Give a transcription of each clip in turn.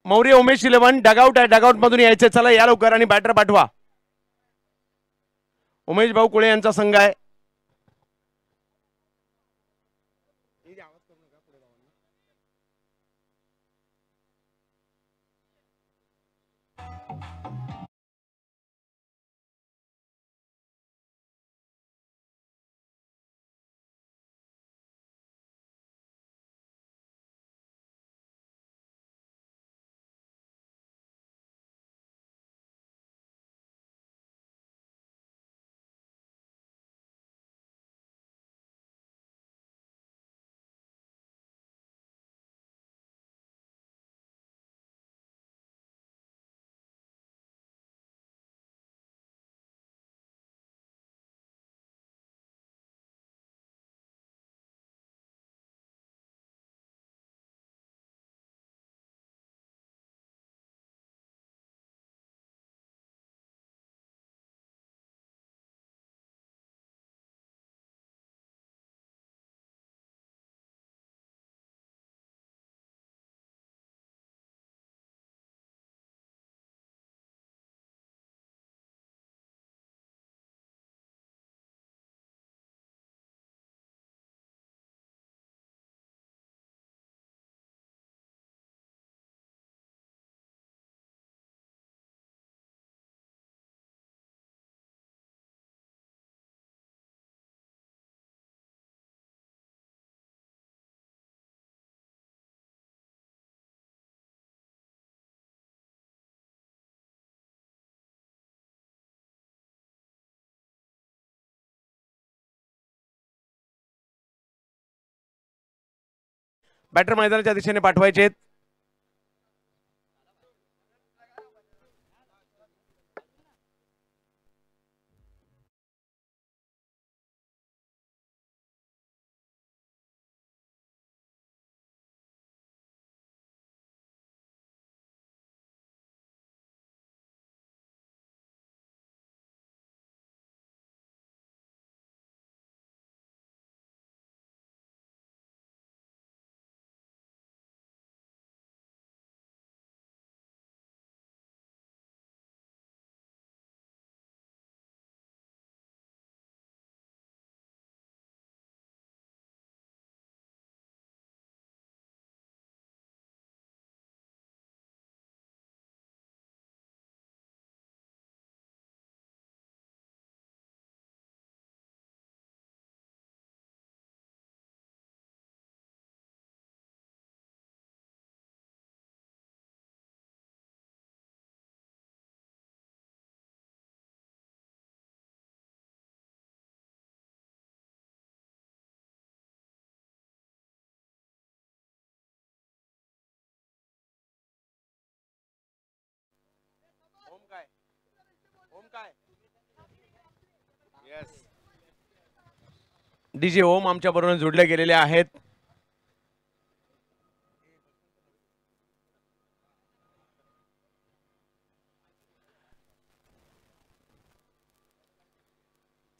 Maurya Umesh 11 dugout आहे, dugout मधून यायचे. चला या लवकर आणि बॅटर पाठवा. उमेश भाऊ कुळे यांचा संघ आहे. बॅटर मैदानाच्या दिशेने पाठवायचे. डीजे ओम आमच्या बरोबर जोडले गेलेले आहेत.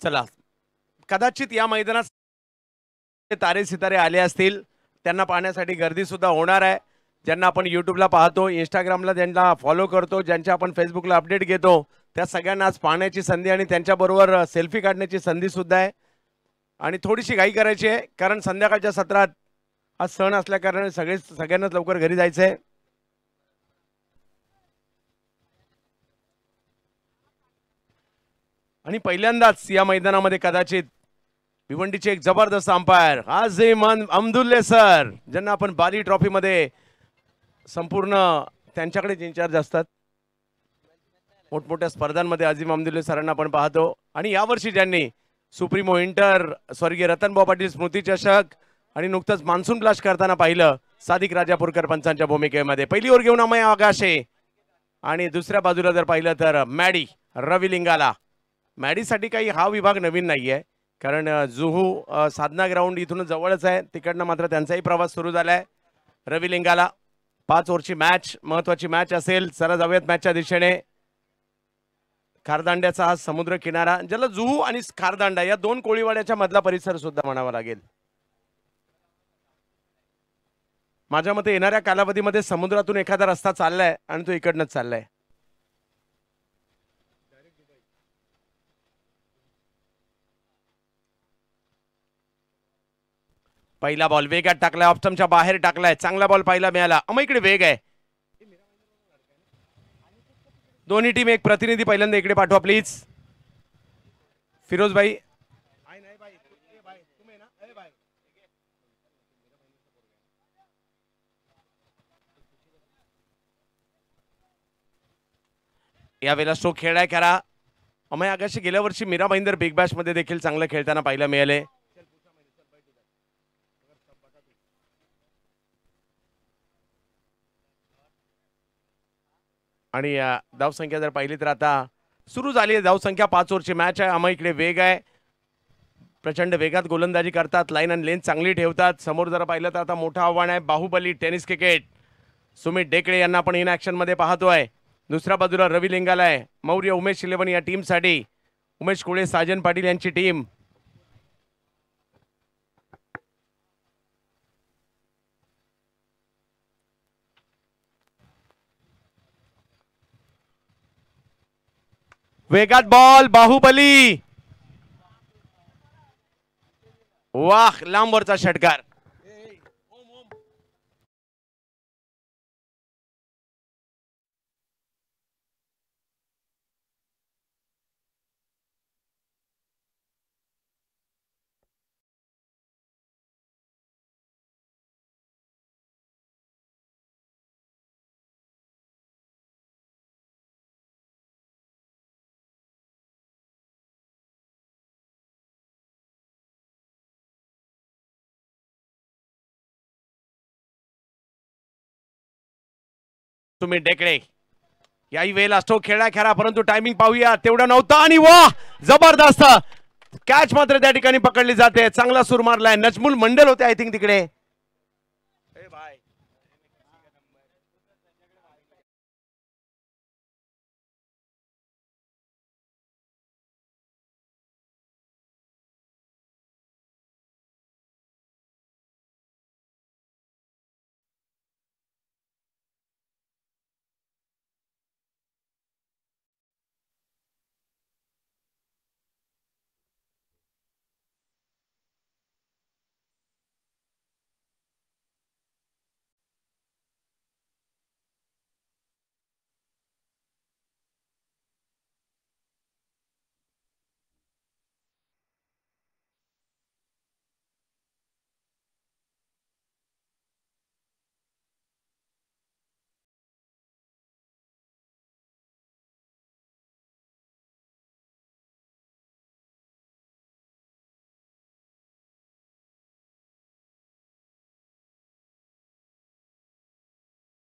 चला कदाचित या मैदानात तारे सितारे आले असतील, त्यांना पाहण्यासाठी गर्दी सुद्धा होणार आहे. ज्यांना आपण युट्यूबला पाहतो, इंस्टाग्रामला ज्यांना फॉलो करतो, ज्यांच्या आपण फेसबुकला अपडेट घेतो, त्या सगळ्यांना आज पाहण्याची संधी आणि त्यांच्याबरोबर सेल्फी काढण्याची संधी सुद्धा आहे. आणि थोडीशी घाई करायची आहे कारण संध्याकाळच्या सत्रात आज सण असल्या कारणाने सगळ्यांनाच लवकर घरी जायचंय. आणि पहिल्यांदाच या मैदानामध्ये कदाचित भिवंडीचे एक जबरदस्त अंपायर आझिम अमदुल्ले सर, ज्यांना आपण बाली ट्रॉफी मध्ये संपूर्ण त्यांच्याकडेच इन्चार्ज असतात. मोठमोठ्या स्पर्धांमध्ये आझिम अमदुल्ले सरांना आपण पाहतो. आणि यावर्षी ज्यांनी सुप्रीमो इंटर, स्वर्गीय रतनभाऊ पाटील स्मृती चषक आणि नुकतंच मान्सून ब्लास्ट करताना पाहिलं सादिक राजापूरकर पंचांच्या भूमिकेमध्ये. पहिली ओव्हर घेऊन अमय आगाशे आणि दुसऱ्या बाजूला जर पाहिलं तर मॅडी रवी लिंगाला. मॅडीसाठी काही हा विभाग नवीन नाहीये कारण जुहू साधना ग्राउंड इथून जवळच आहे, तिकडनं मात्र त्यांचाही प्रवास सुरू झालाय. रवी लिंगाला 5 ओव्हरची मॅच, महत्वाची मॅच असेल. चला जाऊयात मॅचच्या दिशेने. खारदांड्याचा हा समुद्र किनारा, ज्याला जुहू आणि खारदांडा या दोन कोळीवाड्याच्या मधला परिसर सुद्धा म्हणावा लागेल. माझ्या मते येणाऱ्या कालावधीमध्ये समुद्रातून एखादा रस्ता चाललाय आणि तो इकडनंच चाललाय. पहिला बॉल वेगात टाकलाय, ऑप्शनच्या बाहेर टाकलाय. चांगला बॉल पाहिला मिळाला. अमय इकडे वेग आहे. दोन्ही टीम एक प्रतिनिधी पहिल्यांदा इकडे पाठवा प्लीज. फिरोज भाई यावेळेला स्ट्रोक खेळाय करा. अमय आगाशी गेल्या वर्षी मीरा भाईंदर बिग बॅश मध्ये देखील चांगलं खेळताना पाहायला मिळाले. आणि धावसंख्या जर पाहिली तर आता सुरू झाली आहे धावसंख्या. 5 ओव्हरची मॅच आहे. अमय इकडे वेग आहे, प्रचंड वेगात गोलंदाजी करतात, लाईन आणि लेंथ चांगली ठेवतात. समोर जर पाहिलं तर आता मोठं आव्हान आहे बाहुबली टेनिस क्रिकेट. सुमित डेकळे यांना आपण इन ऍक्शन मध्ये पाहतोय. दुसऱ्या बाजूला रवी लिंगाला आहे. मौर्य उमेश 11 या टीमसाठी. उमेश कुळे साजन पाटील यांची टीम. वेगात बॉल बाहुबली. वाह, लांबवरचा षटकार. तुम्ही डेकळे याही वेळेला स्ट्रोक खेळला खरा, परंतु टायमिंग पाहूया तेवढा नव्हता. आणि वाह, जबरदस्त कॅच मात्र त्या ठिकाणी पकडली जाते. चांगला सूर मारलाय. नजमुल मंडल होते आय थिंक तिकडे.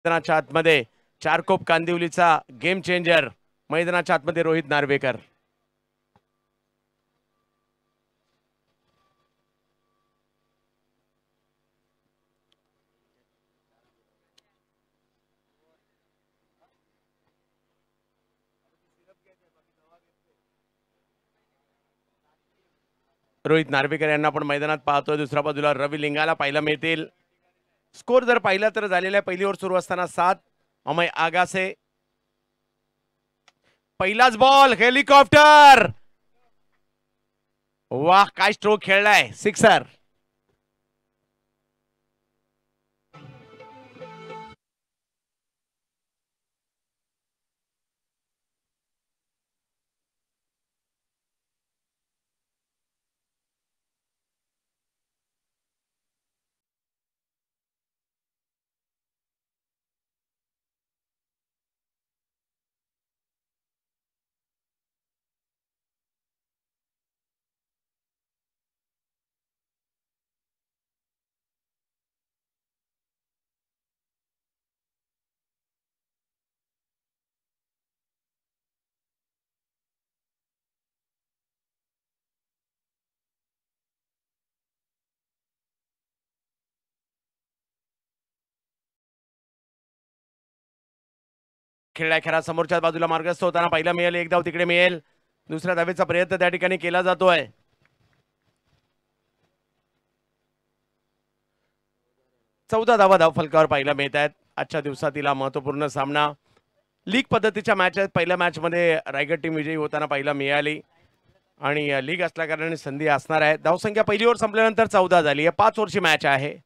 मैदानाच्या आतमध्ये चारकोप कांदिवलीचा गेम चेंजर. मैदानाच्या आतमध्ये रोहित नार्वेकर. रोहित नार्वेकर यांना आपण मैदानात पाहतोय. दुसऱ्या बाजूला रवी लिंगाला पाहायला मिळतील. स्कोर जर पाहिला तर झालेला आहे पहिली ओव्हर सुरू असताना 7. अमय आगासे. पहिलाच बॉल हेलिकॉप्टर. वाह, काय स्ट्रोक खेळलाय. सिक्सर. खेळलाय खरा. समोरच्या बाजूला मार्गस्थ होताना पहिला मिळेल. एक धाव तिकडे मिळेल. दुसऱ्या धावेचा प्रयत्न त्या ठिकाणी केला जातोय. 14 धावा धावफलकावर पाहायला मिळत आहेत. आजच्या दिवसातील महत्वपूर्ण सामना लीग पद्धतीच्या मॅच आहेत. पहिल्या मॅच मध्ये रायगड टीम विजयी होताना पाहायला मिळाली आणि लीग असल्या कारणाने संधी असणार आहे. धावसंख्या पहिली ओव्हर संपल्यानंतर 14 झाली आहे. 5 ओव्हरची मॅच आहे.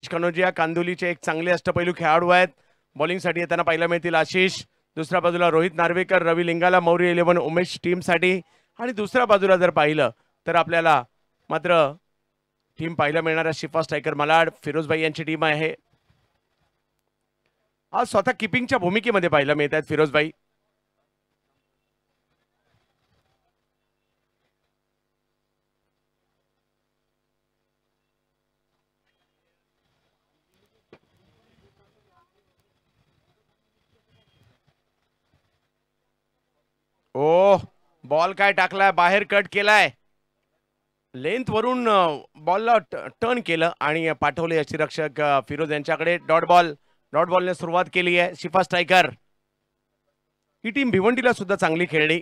कनोजिया कांदुलीचे एक चांगले अष्टपैलू खेळाडू आहेत. बॉलिंगसाठी येताना पाहायला मिळतील आशिष. दुसऱ्या बाजूला रोहित नार्वेकर, रवी लिंगाला, मौर्य 11 उमेश टीमसाठी. आणि दुसऱ्या बाजूला जर पाहिलं तर आपल्याला मात्र टीम पाहायला मिळणाऱ्या शिफा स्ट्रायकर मलाड, फिरोजभाई यांची टीम आहे. आज स्वतः किपिंगच्या भूमिकेमध्ये पाहायला मिळत आहेत फिरोजभाई. ओ बॉल काय टाकलाय, बाहेर कट केलाय. लेंथ वरून बॉलला टर्न केलं आणि पाठवले यष्टीरक्षक फिरोज यांच्याकडे. डॉट बॉलने सुरुवात केली आहे शिफा स्ट्रायकर. ही टीम भिवंडीला सुद्धा चांगली खेळली.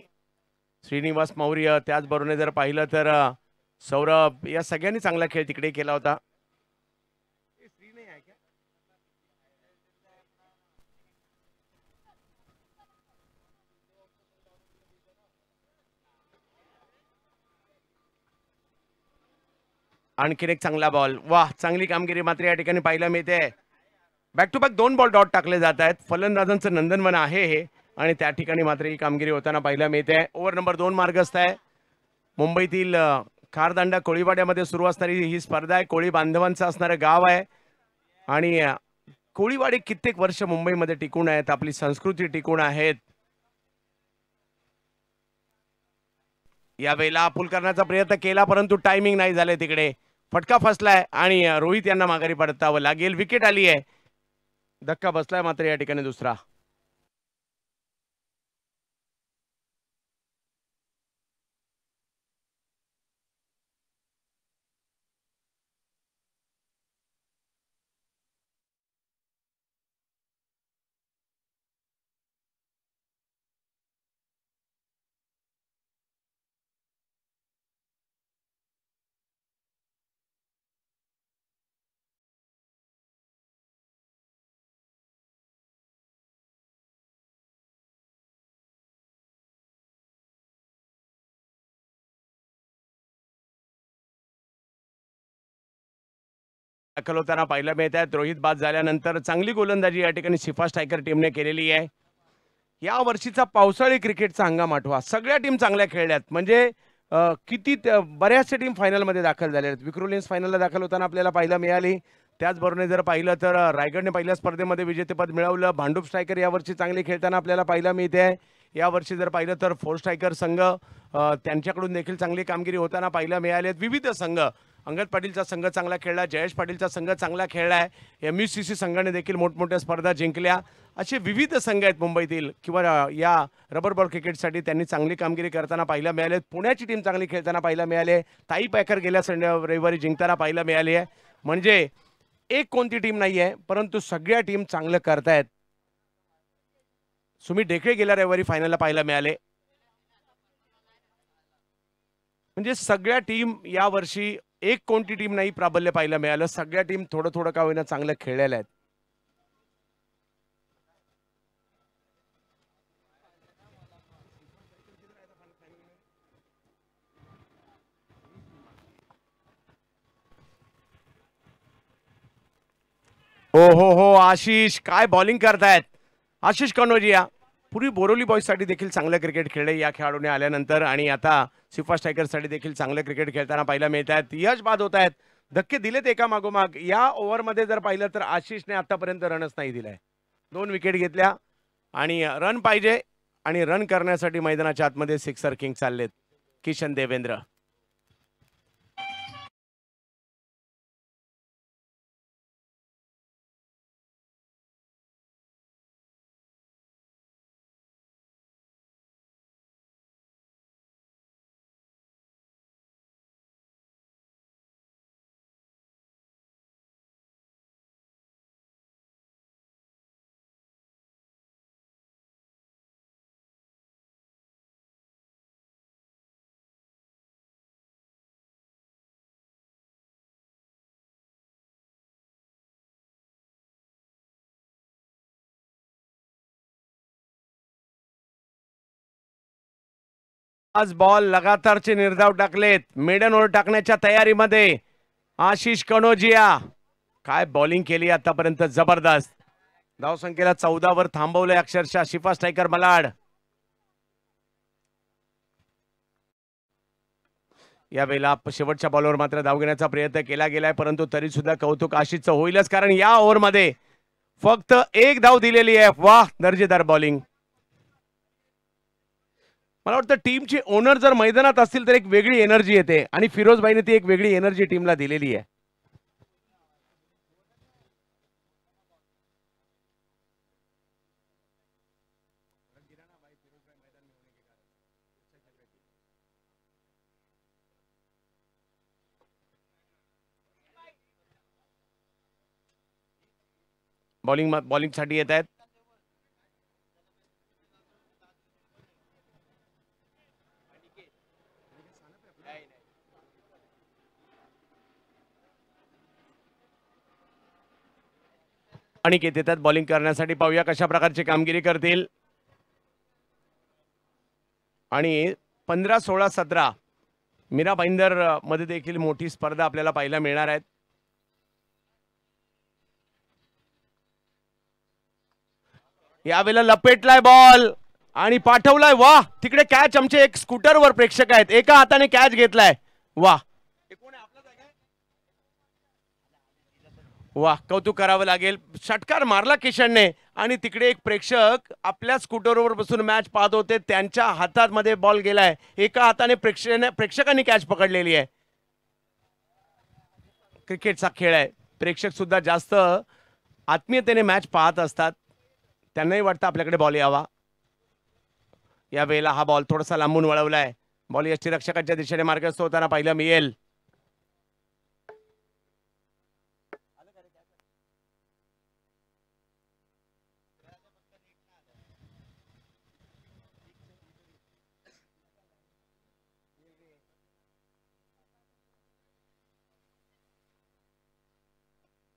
श्रीनिवास मौर्य, त्याचबरोबर जर पाहिलं तर सौरभ, या सगळ्यांनी चांगला खेळ तिकडे केला होता. आणखीन एक चांगला बॉल. वाह, चांगली कामगिरी मात्र या ठिकाणी पाहायला मिळते. Back to back 2 ball dot टाकले जात आहेत. फलंदाजांचं नंदनवन आहे हे आणि त्या ठिकाणी मात्र ही कामगिरी होताना पाहायला मिळते. ओव्हर नंबर 2 मार्गस्थ आहे. मुंबईतील खारदांडा कोळीवाड्यामध्ये सुरू असणारी ही स्पर्धा आहे. कोळी बांधवांचं असणारं गाव आहे आणि कोळीवाडे कित्येक वर्ष मुंबईमध्ये टिकून आहेत. आपली संस्कृती टिकून आहेत. यावेळेला पूल करण्याचा प्रयत्न केला परंतु टायमिंग नाही झाले. तिकडे फटका फसलाय आणि रोहित यांना माघारी परतावं लागेल. विकेट आली आहे. धक्का बसलाय मात्र या ठिकाणी दुसरा. दाखल होताना पाहायला मिळत आहेत. रोहित बाद झाल्यानंतर चांगली गोलंदाजी या ठिकाणी शिफा स्ट्रायकर टीमने केलेली आहे. या वर्षीचा पावसाळी क्रिकेटचा हंगाम आठवा. सगळ्या टीम चांगल्या खेळल्यात. म्हणजे किती बऱ्याचशा टीम फायनलमध्ये दाखल झाल्या आहेत. विक्रोलियन्स फायनलला दाखल होताना आपल्याला पाहायला मिळाली. त्याचबरोबर जर पाहिलं तर रायगडने पहिल्या स्पर्धेमध्ये विजेतेपद मिळवलं. भांडूप स्ट्रायकर यावर्षी चांगले खेळताना आपल्याला पाहायला मिळते. यावर्षी जर पाहिलं तर फोर स्ट्रायकर संघ त्यांच्याकडून देखील चांगली कामगिरी होताना पाहायला मिळाली. विविध संघ, अंगद पाटीलचा संघ चांगला खेळला, जयेश पाटीलचा संघ चांगला खेळलाय, MUCC संघाने देखील मोठमोठ्या स्पर्धा जिंकल्या. असे विविध संघ आहेत मुंबईतील किंवा या रबर बॉल क्रिकेटसाठी त्यांनी चांगली कामगिरी करताना पाहायला मिळाले. पुण्याची टीम चांगली खेळताना पाहायला मिळाले. ताई पॅकर गेल्या रविवारी जिंकताना पाहायला मिळाली आहे. म्हणजे एक कोणती टीम नाही आहे परंतु सगळ्या टीम चांगलं करतायत. सुमित ढेकळे गेल्या रविवारी फायनलला पाहायला मिळाले. म्हणजे सगळ्या टीम या वर्षी एक कोणती टीम नाही प्राबल्य पाहायला मिळालं. सगळ्या टीम थोडं थोडं का होईना चांगलं खेळलेल्या आहेत. हो आशिष काय बॉलिंग करतायत. आशिष कनोजिया पूर्वी बोरोली बॉयज साठी देखील चांगलं क्रिकेट खेळले या खेळाडूने आल्यानंतर आणि आता शिफा स्ट्रायकर साठी देखील चांगलं क्रिकेट खेळताना पाहायला मिळत आहेत. यश बाद होत आहेत. धक्के दिलेत एका मागोमाग. या ओव्हरमध्ये जर पाहिलं तर आशिषने आतापर्यंत रनच नाही दिलाय. 2 विकेट घेतल्या आणि रन पाहिजे आणि रन करण्यासाठी मैदानाच्या आतमध्ये सिक्सर किंग चाललेत किशन देवेंद्र. आज बॉल लगातारचे निर्धाव टाकलेत. मेडन ओव्हर टाकण्याच्या तयारीमध्ये आशिष कनोजिया. काय बॉलिंग केली आतापर्यंत, जबरदस्त. धावसंख्येला 14 वर थांबवलंय अक्षरशः शिफा स्ट्रायकर मलाड. यावेळेला शेवटच्या बॉलवर मात्र धाव घेण्याचा प्रयत्न केला गेलाय, परंतु तरी सुद्धा कौतुक आशिषचं होईलच, कारण या ओव्हरमध्ये फक्त एक धाव दिलेली आहे. वाह, दर्जेदार बॉलिंग. मला वाटतं टीमचे ओनर जर मैदानात असतील तर एक वेगळी एनर्जी येते, आणि फिरोजभाईने ती एक वेगळी एनर्जी टीमला दिलेली आहे. बॉलिंग साठी येत आहेत. अनिकेत येतात बॉलिंग करण्यासाठी. पाहूया कशा प्रकारची कामगिरी करतील. आणि 15, 16, 17 मीरा भाईंदर मध्ये देखील मोठी स्पर्धा आपल्याला पाहायला मिळणार आहेत. यावेळेला लपेटलाय बॉल आणि पाठवलाय. वाह, तिकडे कॅच. आमचे एक स्कूटरवर प्रेक्षक आहेत, एका हाताने कॅच घेतलाय. वाह वाह, कौतुक करावं लागेल. षटकार मारला किशनने, आणि तिकडे एक प्रेक्षक आपल्या स्कूटरवर बसून मॅच पाहत होते, त्यांच्या हातामध्ये बॉल गेलाय. एका हाताने प्रेक्षकांनी कॅच पकडलेली आहे. क्रिकेटचा खेळ आहे, प्रेक्षक सुद्धा जास्त आत्मीयतेने मॅच पाहत असतात, त्यांनाही वाटतं आपल्याकडे बॉल यावा. यावेळेला हा बॉल थोडासा लांबून वळवलाय. बॉल यष्टीरक्षकाच्या दिशेने मार्गस्थ होताना पाहायला मिळेल.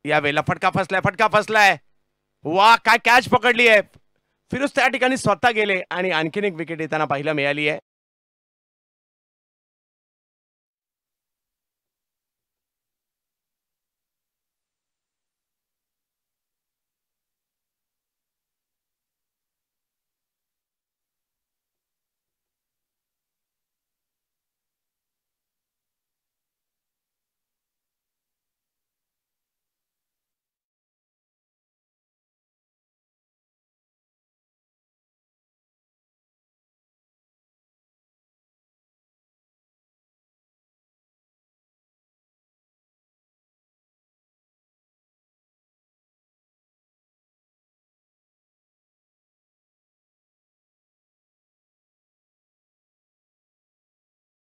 यावेळेला फटका फसलाय. वा, काय कॅच पकडली आहे. फिरोज त्या ठिकाणी स्वतः गेले आणि आणखीन एक विकेट येताना पाहायला मिळाली आहे.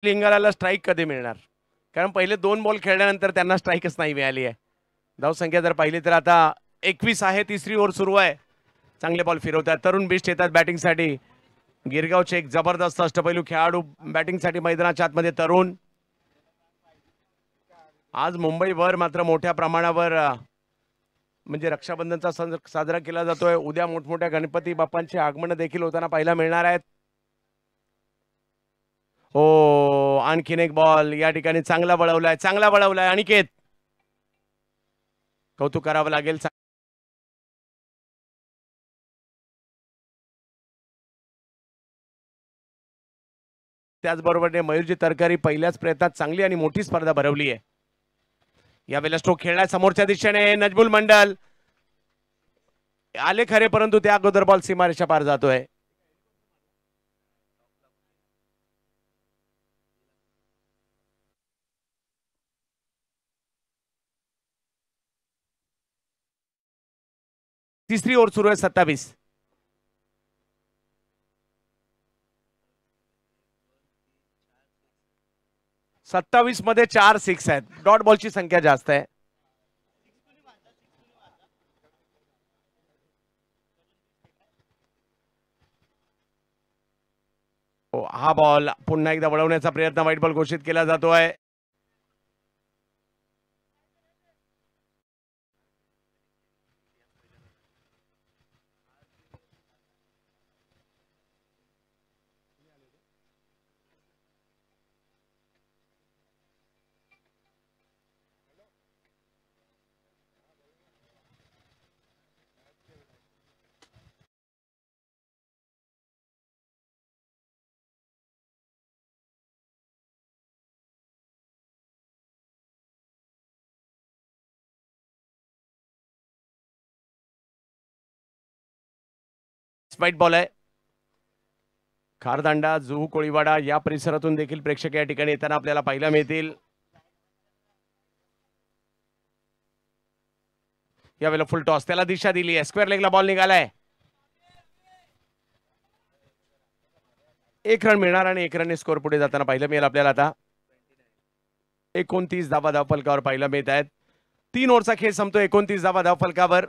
लिंगाला स्ट्राईक कधी मिळणार, कारण पहिले 2 बॉल खेळल्यानंतर त्यांना स्ट्राईकच नाही मिळाली आहे. धावसंख्या जर पाहिली तर आता 21 आहे. तिसरी ओव्हर सुरू आहे. चांगले बॉल फिरवतात. तरुण बिष्ट येतात बॅटिंगसाठी. गिरगावचे एक जबरदस्त अष्टपैलू खेळाडू बॅटिंगसाठी मैदानाच्या आतमध्ये. तरुण आज मुंबईवर मात्र मोठ्या प्रमाणावर म्हणजे रक्षाबंधनचा सण साजरा केला जातोय. उद्या मोठमोठ्या गणपती बाप्पांचे आगमन देखील होताना पाहायला मिळणार आहेत. हो, आणखीन एक बॉल या ठिकाणी चांगला वळवलाय अनिकेत. कौतुक करावं लागेल. त्याचबरोबर मयूरजी तरकारी पहिल्याच प्रयत्नात चांगली आणि मोठी स्पर्धा भरवली आहे. यावेळेला स्ट्रोक खेळलाय समोरच्या दिशेने. नजमुल मंडल आले खरे, परंतु त्या अगोदर बॉल सीमारेषा पार जातोय. तिसरी ओव्हर सुरू आहे. 27 मध्ये 4 6 आहेत. डॉट बॉलची संख्या जास्त आहे. हा बॉल पुन्हा एकदा वळवण्याचा प्रयत्न, व्हाईट बॉल घोषित केला जातोय. व्हाईट बॉल आहे. खारदांडा, जुहू, कोळीवाडा या परिसरातून देखील प्रेक्षक या ठिकाणी येताना आपल्याला पाहायला मिळतील. यावेळेला फुल टॉस, त्याला दिशा दिली आहे. स्क्वेअर लेगला बॉल निघालाय. 1 रन मिळणार आणि 1 रनने स्कोर पुढे जाताना पाहायला मिळेल आपल्याला. आता 29 धावा धावफलकावर पाहायला मिळत आहेत. 3 ओव्हरचा खेळ संपतो. 29 धावा धावफलकावर.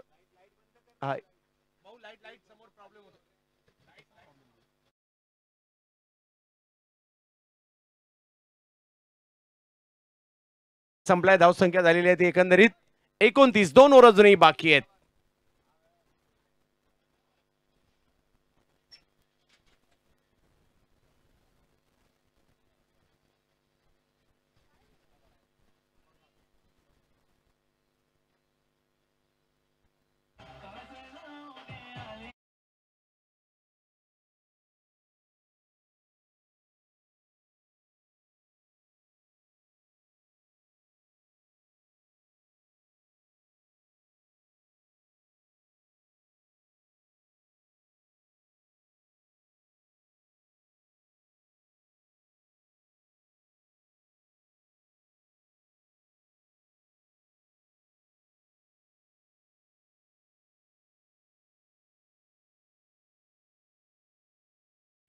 संपलाय. धावसंख्या झालेली आहे ती एकंदरीत 29. 2 ओव्हर अजूनही बाकी आहेत.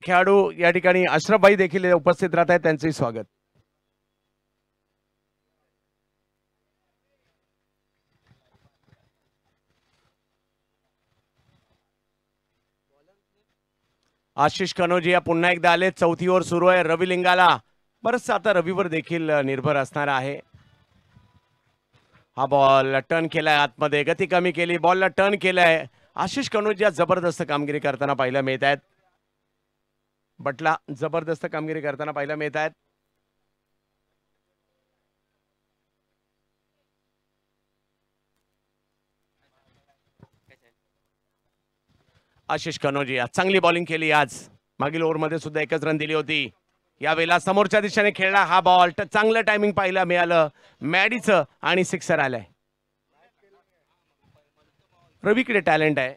खेळाडू या ठिकाणी अशरफ भाई देखील उपस्थित राहत आहेत, त्यांचंही स्वागत. आशिष कनोजिया पुन्हा एकदा आले. 4थी ओव्हर सुरू आहे. रवी लिंगाला बरंच आता रवीवर देखील निर्भर असणार आहे. हा बॉल टर्न केलाय आतमध्ये, गती कमी केली, बॉलला टर्न केलाय. आशिष कनोजिया जबरदस्त कामगिरी करताना पाहायला मिळत आहेत. बटला जबरदस्त कामगिरी करताना पाहायला मिळत आहेत. आशिष कनोजिया चांगली बॉलिंग केली आज. मागील ओव्हरमध्ये सुद्धा 1च रन दिली होती. यावेळेला समोरच्या दिशेने खेळला हा बॉल, चांगलं टायमिंग पाहायला मिळालं मॅडीचं आणि 6 आलाय. रवीकडे टॅलेंट आहे.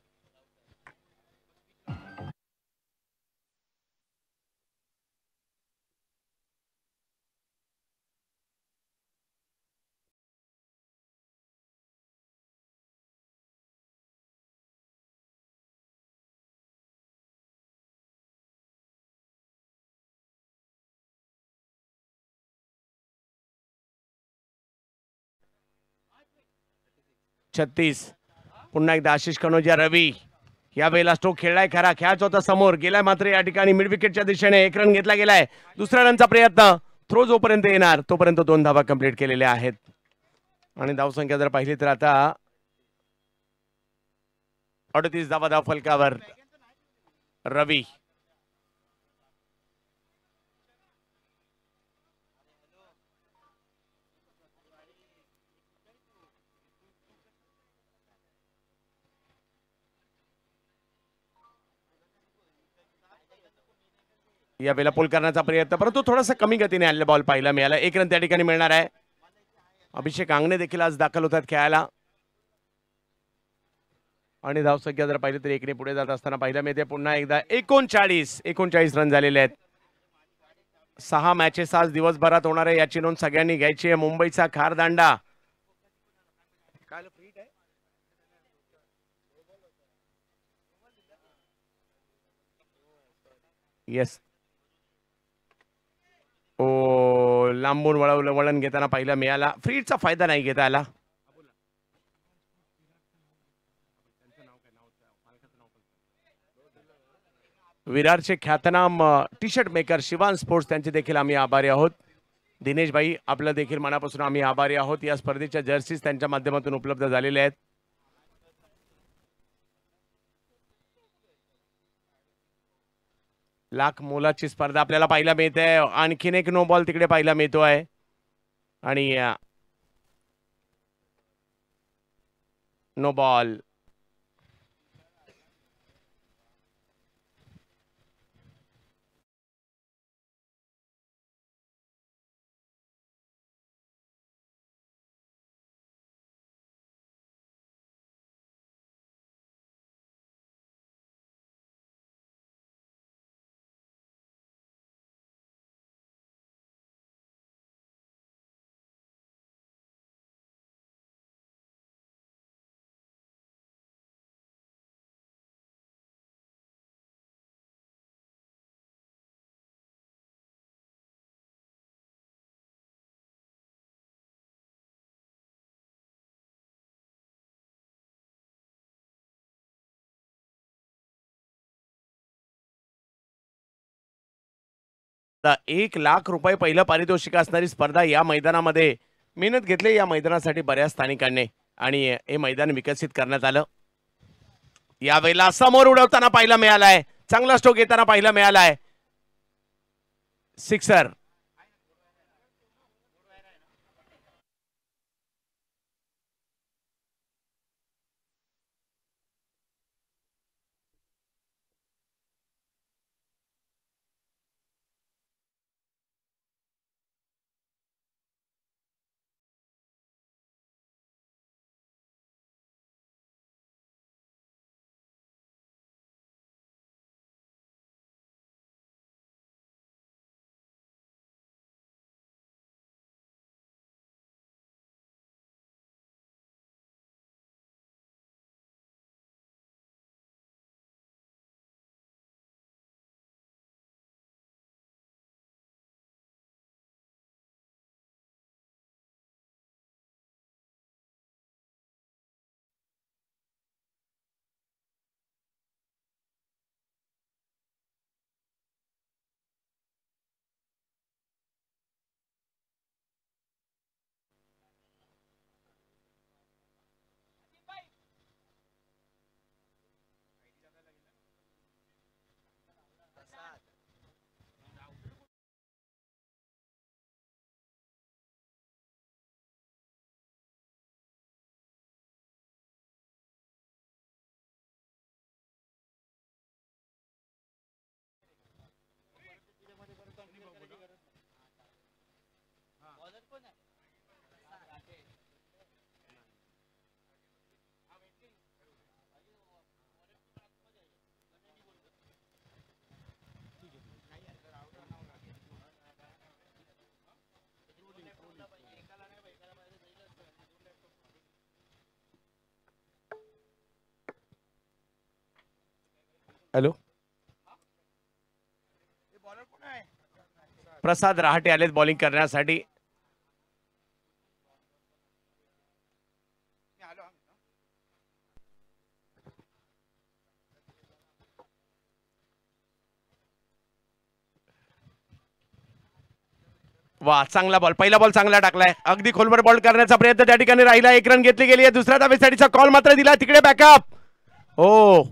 पुन्हा एकदा आशिष कनोजिया. रवी यावेळेला स्ट्रोक खेळलाय खरा, खेळायचा होता समोर, गेलाय मात्र या ठिकाणी मिड विकेटच्या दिशेने. 1 रन घेतला गेलाय. दुसऱ्या रनचा प्रयत्न, थ्रो जोपर्यंत येणार तोपर्यंत 2 धावा कंप्लीट केलेल्या आहेत. आणि धावसंख्या जर पाहिली तर आता 38 धावा धावफलकावर. रवी यावेळेला पोल करण्याचा प्रयत्न, परंतु थोडासा कमी गतीने आलेला बॉल पाहायला मिळाला. 1 रन त्या ठिकाणी मिळणार आहे. अभिषेक आंगणे देखील आज दाखल होतात खेळायला. आणि धावसंख्या जर पाहिली तर 1ने पुढे जात असताना पाहायला मिळते. पुन्हा एकदा 39 रन झालेले आहेत. 6 मॅचेस आज दिवसभरात होणार आहे, याची नोंद सगळ्यांनी घ्यायची आहे. मुंबईचा खारदांडा येस. ओ, लांबून वळण घेताना पाहिला मिळाला. फ्रीचा फायदा नाही घेता आला. विरारचे ख्यातनाम T shirt maker Shivan Sports त्यांचे देखील आम्ही आभारी आहोत. दिनेश भाई आपलं देखील मनापासून आम्ही आभारी आहोत. या स्पर्धेच्या जर्सीज त्यांच्या माध्यमातून उपलब्ध झालेल्या आहेत. लाख मोलाची स्पर्धा आपल्याला पाहायला मिळते. आणखीन एक नो बॉल तिकडे पाहायला मिळतोय आणि नो बॉल. ₹1,00,000 पहिलं पारितोषिक असणारी स्पर्धा या मैदानामध्ये मेहनत घेतली या मैदानासाठी बऱ्याच स्थानिकांनी आणि हे मैदान विकसित करण्यात आलं. यावेळेला समोर उडवताना पाहायला मिळालाय. चांगला स्ट्रोक येताना पाहायला मिळालाय. सिक्सर. हॅलो, प्रसाद रहाटे आलेत बॉलिंग करण्यासाठी. वा, चांगला बॉल. पहिला बॉल चांगला टाकलाय. अगदी खोलवर बॉल करण्याचा प्रयत्न त्या ठिकाणी राहिला. 1 रन घेतली गेली आहे. दुसऱ्या धावेसाठीचा कॉल मात्र दिला. तिकडे बॅकअप. हो,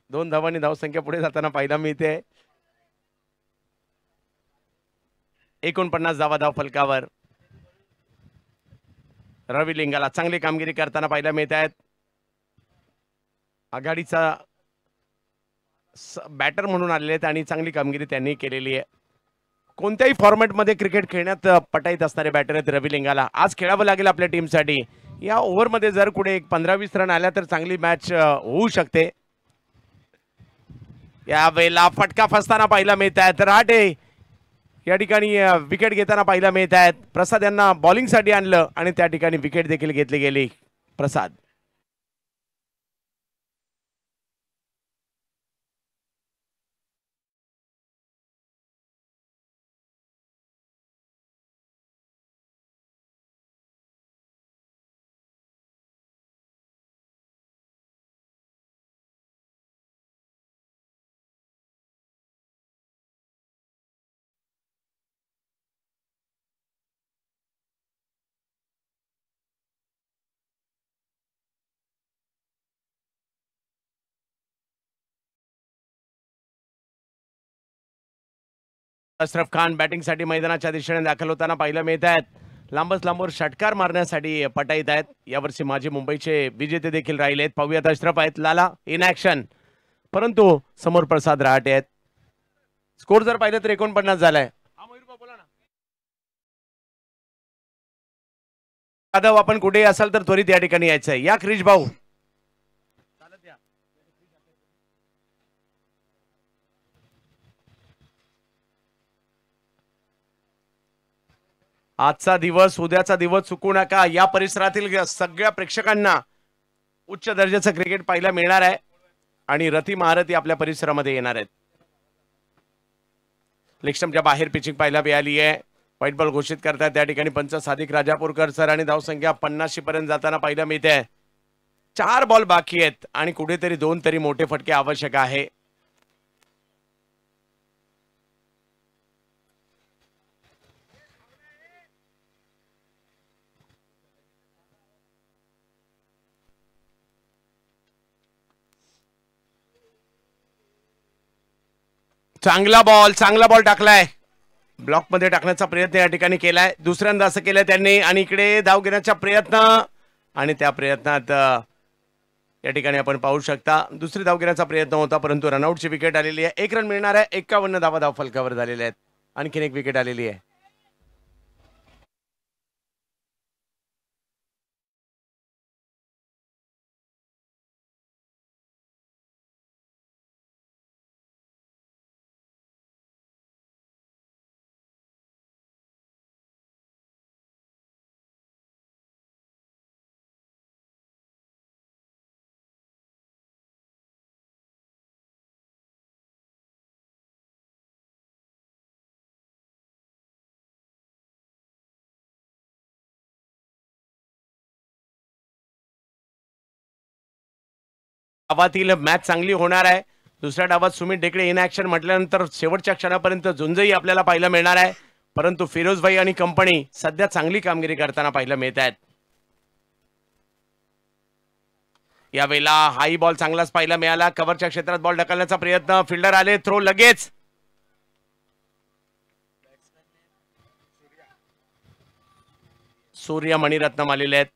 2 धावांनी धावसंख्या पुढे जाताना पाहायला मिळते. 49 धावा धाव फलकावर. रवी लिंगाला चांगली कामगिरी करताना पाहायला मिळत आहेत. आघाडीचा बॅटर म्हणून आलेले आहेत आणि चांगली कामगिरी त्यांनी केलेली आहे. कोणत्याही फॉर्मॅटमध्ये क्रिकेट खेळण्यात पटाईत असणारे बॅटर आहेत रवी लिंगाला. आज खेळावं लागेल आपल्या टीमसाठी. या ओव्हरमध्ये जर कुठे 15-20 रन आल्या तर चांगली मॅच होऊ शकते. यावेळेला फटका फसताना पाहायला मिळत आहेत. रहाटे या ठिकाणी विकेट घेताना पाहायला मिळत आहेत. प्रसाद यांना बॉलिंगसाठी आणलं आणि त्या ठिकाणी विकेट देखील घेतली गेली. प्रसाद अशरफ खान बॅटिंगसाठी मैदानाच्या दिशेने दाखल होताना पाहायला मिळत आहेत. लांबच लांबवर षटकार मारण्यासाठी पटाईत आहेत. यावर्षी माजी मुंबईचे विजेते देखील राहिलेत. पाहूयात अशरफ आहेत, लाला इन ऍक्शन, परंतु समोर प्रसाद रहाटे आहेत. स्कोर जर पाहिलं तर 49 झालाय. यादव आपण कुठेही असाल तर त्वरित या ठिकाणी यायचंय. या क्रिश भाऊ. आजचा दिवस उद्याचा दिवस चुकू नका. या परिसरातील सगळ्या प्रेक्षकांना उच्च दर्जाचं क्रिकेट पाहायला मिळणार आहे आणि रती महारथी आपल्या परिसरामध्ये येणार आहेत. लेगस्टंपच्या बाहेर पिचिंग पाहायला मिळाली आहे. व्हाईट बॉल घोषित करतात त्या ठिकाणी पंच सादिक राजापूरकर सर आणि धावसंख्या 50 पर्यंत जाताना पाहायला मिळते. 4 बॉल बाकी आहेत आणि कुठेतरी 2 तरी मोठे फटके आवश्यक आहे. चांगला बॉल टाकलाय. ब्लॉक मध्ये टाकण्याचा प्रयत्न या ठिकाणी केलाय. दुसऱ्यांदा असं केलंय त्यांनी आणि इकडे धाव घेण्याचा प्रयत्न आणि त्या प्रयत्नात या ठिकाणी आपण पाहू शकता दुसरी धाव घेण्याचा प्रयत्न होता परंतु रनआउटची विकेट आलेली आहे. 1 रन मिळणार आहे. 51 धावा धाव फलकावर झालेल्या आहेत. आणखीन एक विकेट आलेली आहे. डावातील मॅच चांगली होणार आहे. दुसऱ्या डावात सुमित ढेकळे इन ऍक्शन म्हटल्यानंतर शेवटच्या क्षणापर्यंत झुंजही आपल्याला पाहायला मिळणार आहे. परंतु फिरोज भाई आणि कंपनी सध्या चांगली कामगिरी करताना पाहायला मिळत आहेत. यावेळेला हाई बॉल चांगलाच पाहायला मिळाला. कव्हरच्या क्षेत्रात बॉल ढकलण्याचा प्रयत्न. फिल्डर आले. थ्रो लगेच. सूर्य मणिरत्नम आलेले आहेत.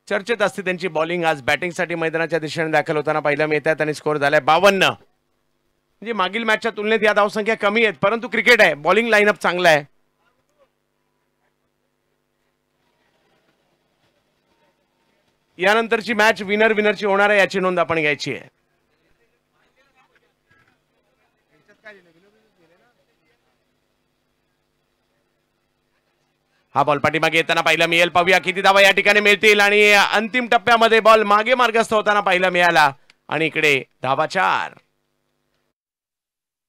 चर्चेत असते त्यांची बॉलिंग. आज बॅटिंगसाठी मैदानाच्या दिशेने दाखल होताना पाहायला मिळतात आणि स्कोर झालाय 52. म्हणजे मागील मॅचच्या तुलनेत या धावसंख्या कमी आहेत परंतु क्रिकेट आहे. बॉलिंग लाईनअप चांगला आहे. यानंतरची मॅच विनरची होणार आहे याची नोंद आपण घ्यायची आहे. हा बॉल पाठीमागे येताना पाहायला मिळेल. पाहूया किती धावा या ठिकाणी मिळतील आणि अंतिम टप्प्यामध्ये बॉल मागे मार्गस्थ होताना पाहायला मिळाला आणि इकडे धावा 4.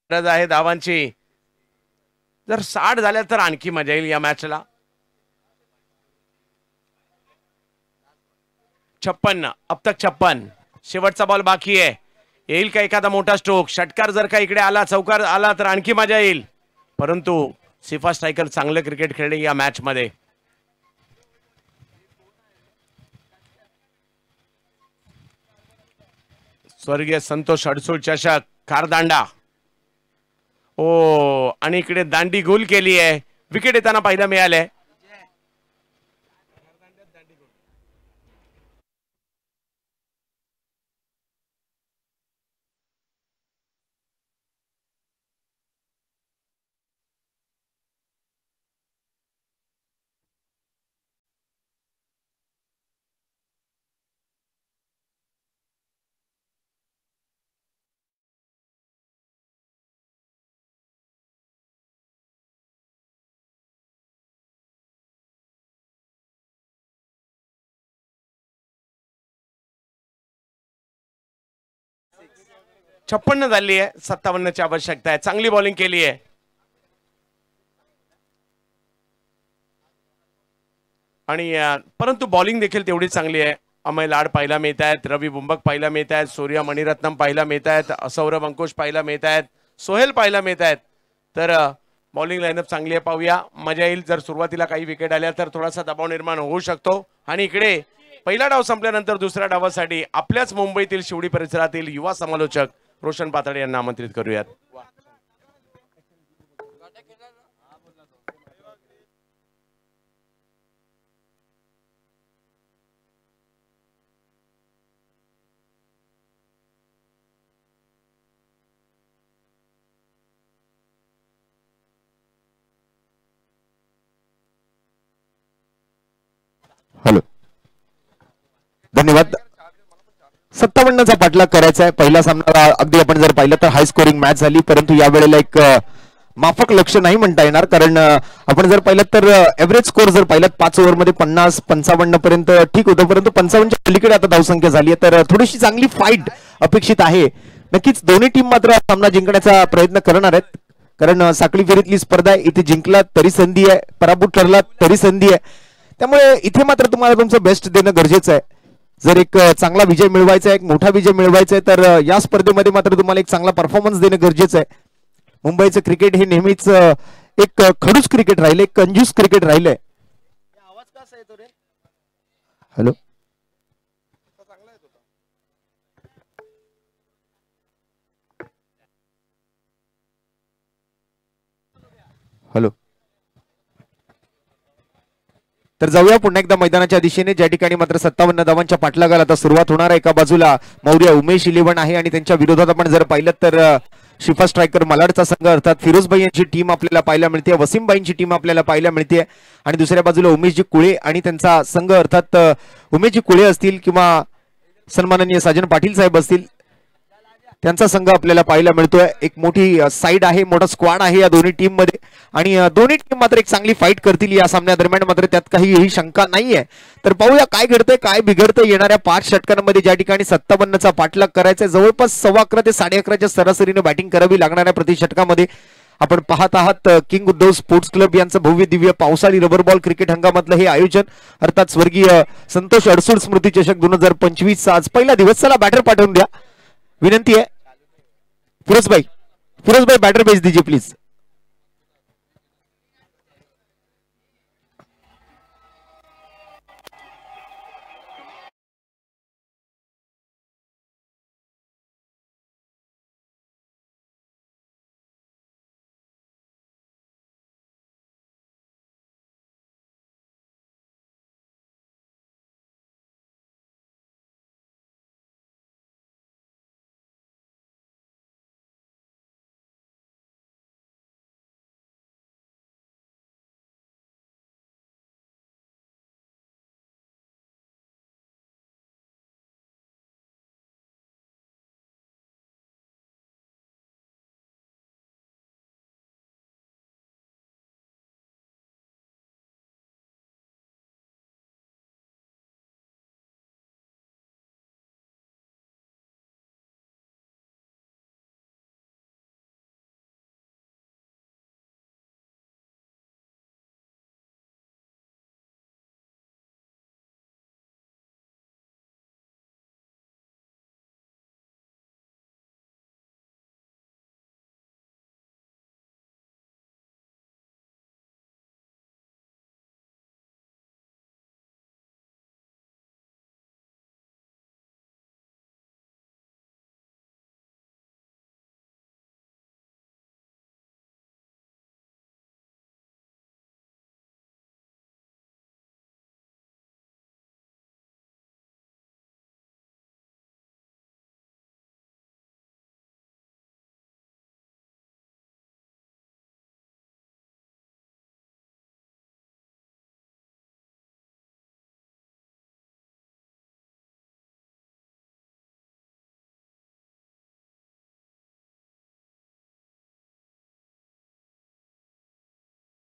गरज आहे धावांची. जर 60 झाल्या तर आणखी मजा येईल या मॅचला. 56 अब तक 56. शेवटचा बॉल बाकी आहे. येईल का एखादा मोठा स्ट्रोक. षटकार जर का इकडे आला चौकार आला तर आणखी मजा येईल. परंतु सिफा स्ट्रायकर चांगलं क्रिकेट खेळले या मॅच मध्ये. स्वर्गीय संतोष अडसूळ चषक कारदांडा. ओ आणि इकडे दांडी गोल केली आहे. विकेट येताना पाहायला मिळाले. छप्पन्न झाली आहे. 57ची आवश्यकता आहे. चांगली बॉलिंग केली आहे आणि परंतु बॉलिंग देखील तेवढी चांगली आहे. अमय लाड पाहायला मिळत आहेत. रवी बुंबक पाहायला मिळत आहेत. सूर्य मणिरत्नम पाहायला मिळत आहेत. सौरभ अंकुश पाहायला मिळत आहेत. सोहेल पाहायला मिळत आहेत. तर बॉलिंग लाईनअप चांगली आहे. पाहूया मजा येईल. जर सुरुवातीला काही विकेट आल्या तर थोडासा दबाव निर्माण होऊ शकतो. आणि इकडे पहिला डाव संपल्यानंतर दुसऱ्या डावासाठी आपल्याच मुंबईतील शिवडी परिसरातील युवा समालोचक रोशन पातळे यांना आमंत्रित करूयात. हॅलो, धन्यवाद. 57चा पाठलाग करायचा आहे. पहिला सामना अगदी आपण जर पाहिलं तर हाय स्कोरिंग मॅच झाली, परंतु या वेळेला एक माफक लक्ष नाही म्हणता येणार, कारण आपण जर पाहिलं तर एव्हरेज स्कोर जर पाहिलं 5 ओव्हरमध्ये 50-55 पर्यंत ठीक होतं, परंतु 55च्या पलीकडे आता धावसंख्या झाली आहे, तर थोडीशी चांगली फाईट अपेक्षित आहे. नक्कीच दोन्ही टीम मात्र सामना जिंकण्याचा प्रयत्न करणार आहेत, कारण साखळी फेरीतली स्पर्धा आहे. इथे जिंकला तरी संधी आहे, पराभूत ठरला तरी संधी आहे. त्यामुळे इथे मात्र तुम्हाला तुमचं बेस्ट देणं गरजेचं आहे. जर एक चांगला विजय मिळवायचा आहे, एक मोठा विजय मिळवायचा आहे, तर या स्पर्धेमध्ये मात्र तुम्हाला एक चांगला परफॉर्मन्स देणं गरजेचं आहे. मुंबईचं क्रिकेट हे नेहमीच एक खडूस क्रिकेट राहिले, एक कंजूस क्रिकेट राहिलंय. आवाज कसा येतो रे? Hello, hello. तर जाऊया पुन्हा एकदा मैदानाच्या दिशेने, ज्या ठिकाणी मात्र 57 धावांच्या पाठलागाला आता सुरुवात होणार आहे. एका बाजूला मौर्य उमेश 11 आहे आणि त्यांच्या विरोधात आपण जर पाहिलं तर शिफा स्ट्रायकर मलाडचा संघ अर्थात फिरोजभाई यांची टीम आपल्याला पाहायला मिळते, वसीमबाईंची टीम आपल्याला पाहायला मिळते, आणि दुसऱ्या बाजूला उमेशजी कुळे आणि त्यांचा संघ अर्थात उमेशजी कुळे असतील किंवा सन्माननीय साजन पाटील साहेब असतील, त्यांचा संघ आपल्याला पाहायला मिळतोय. एक मोठी साईड आहे, मोठा स्क्वॉड आहे या दोन्ही टीम मध्ये, आणि दोन्ही टीम मात्र एक चांगली फाईट करतील या सामन्यादरम्यान, मात्र त्यात काही शंका नाहीये. तर पाहूया काय घडतंय, काय बिघडतंय येणाऱ्या 5 षटकांमध्ये, ज्या ठिकाणी 57चा पाठलाग करायचा आहे. जवळपास 11:15 ते 11:30च्या सरासरीने बॅटिंग करावी लागणाऱ्या प्रति षटकामध्ये. आपण पाहत आहात किंग उद्धव स्पोर्ट्स क्लब यांचं भव्य दिव्य पावसाळी रबर बॉल क्रिकेट हंगामातलं हे आयोजन, अर्थात स्वर्गीय संतोष अडसूळ स्मृती चषक 2025 आज पहिला दिवस. चला बॅटर पाठवून द्या, विनंती आहे. फिरोज भाई बैटर भेज दीजिए प्लीज.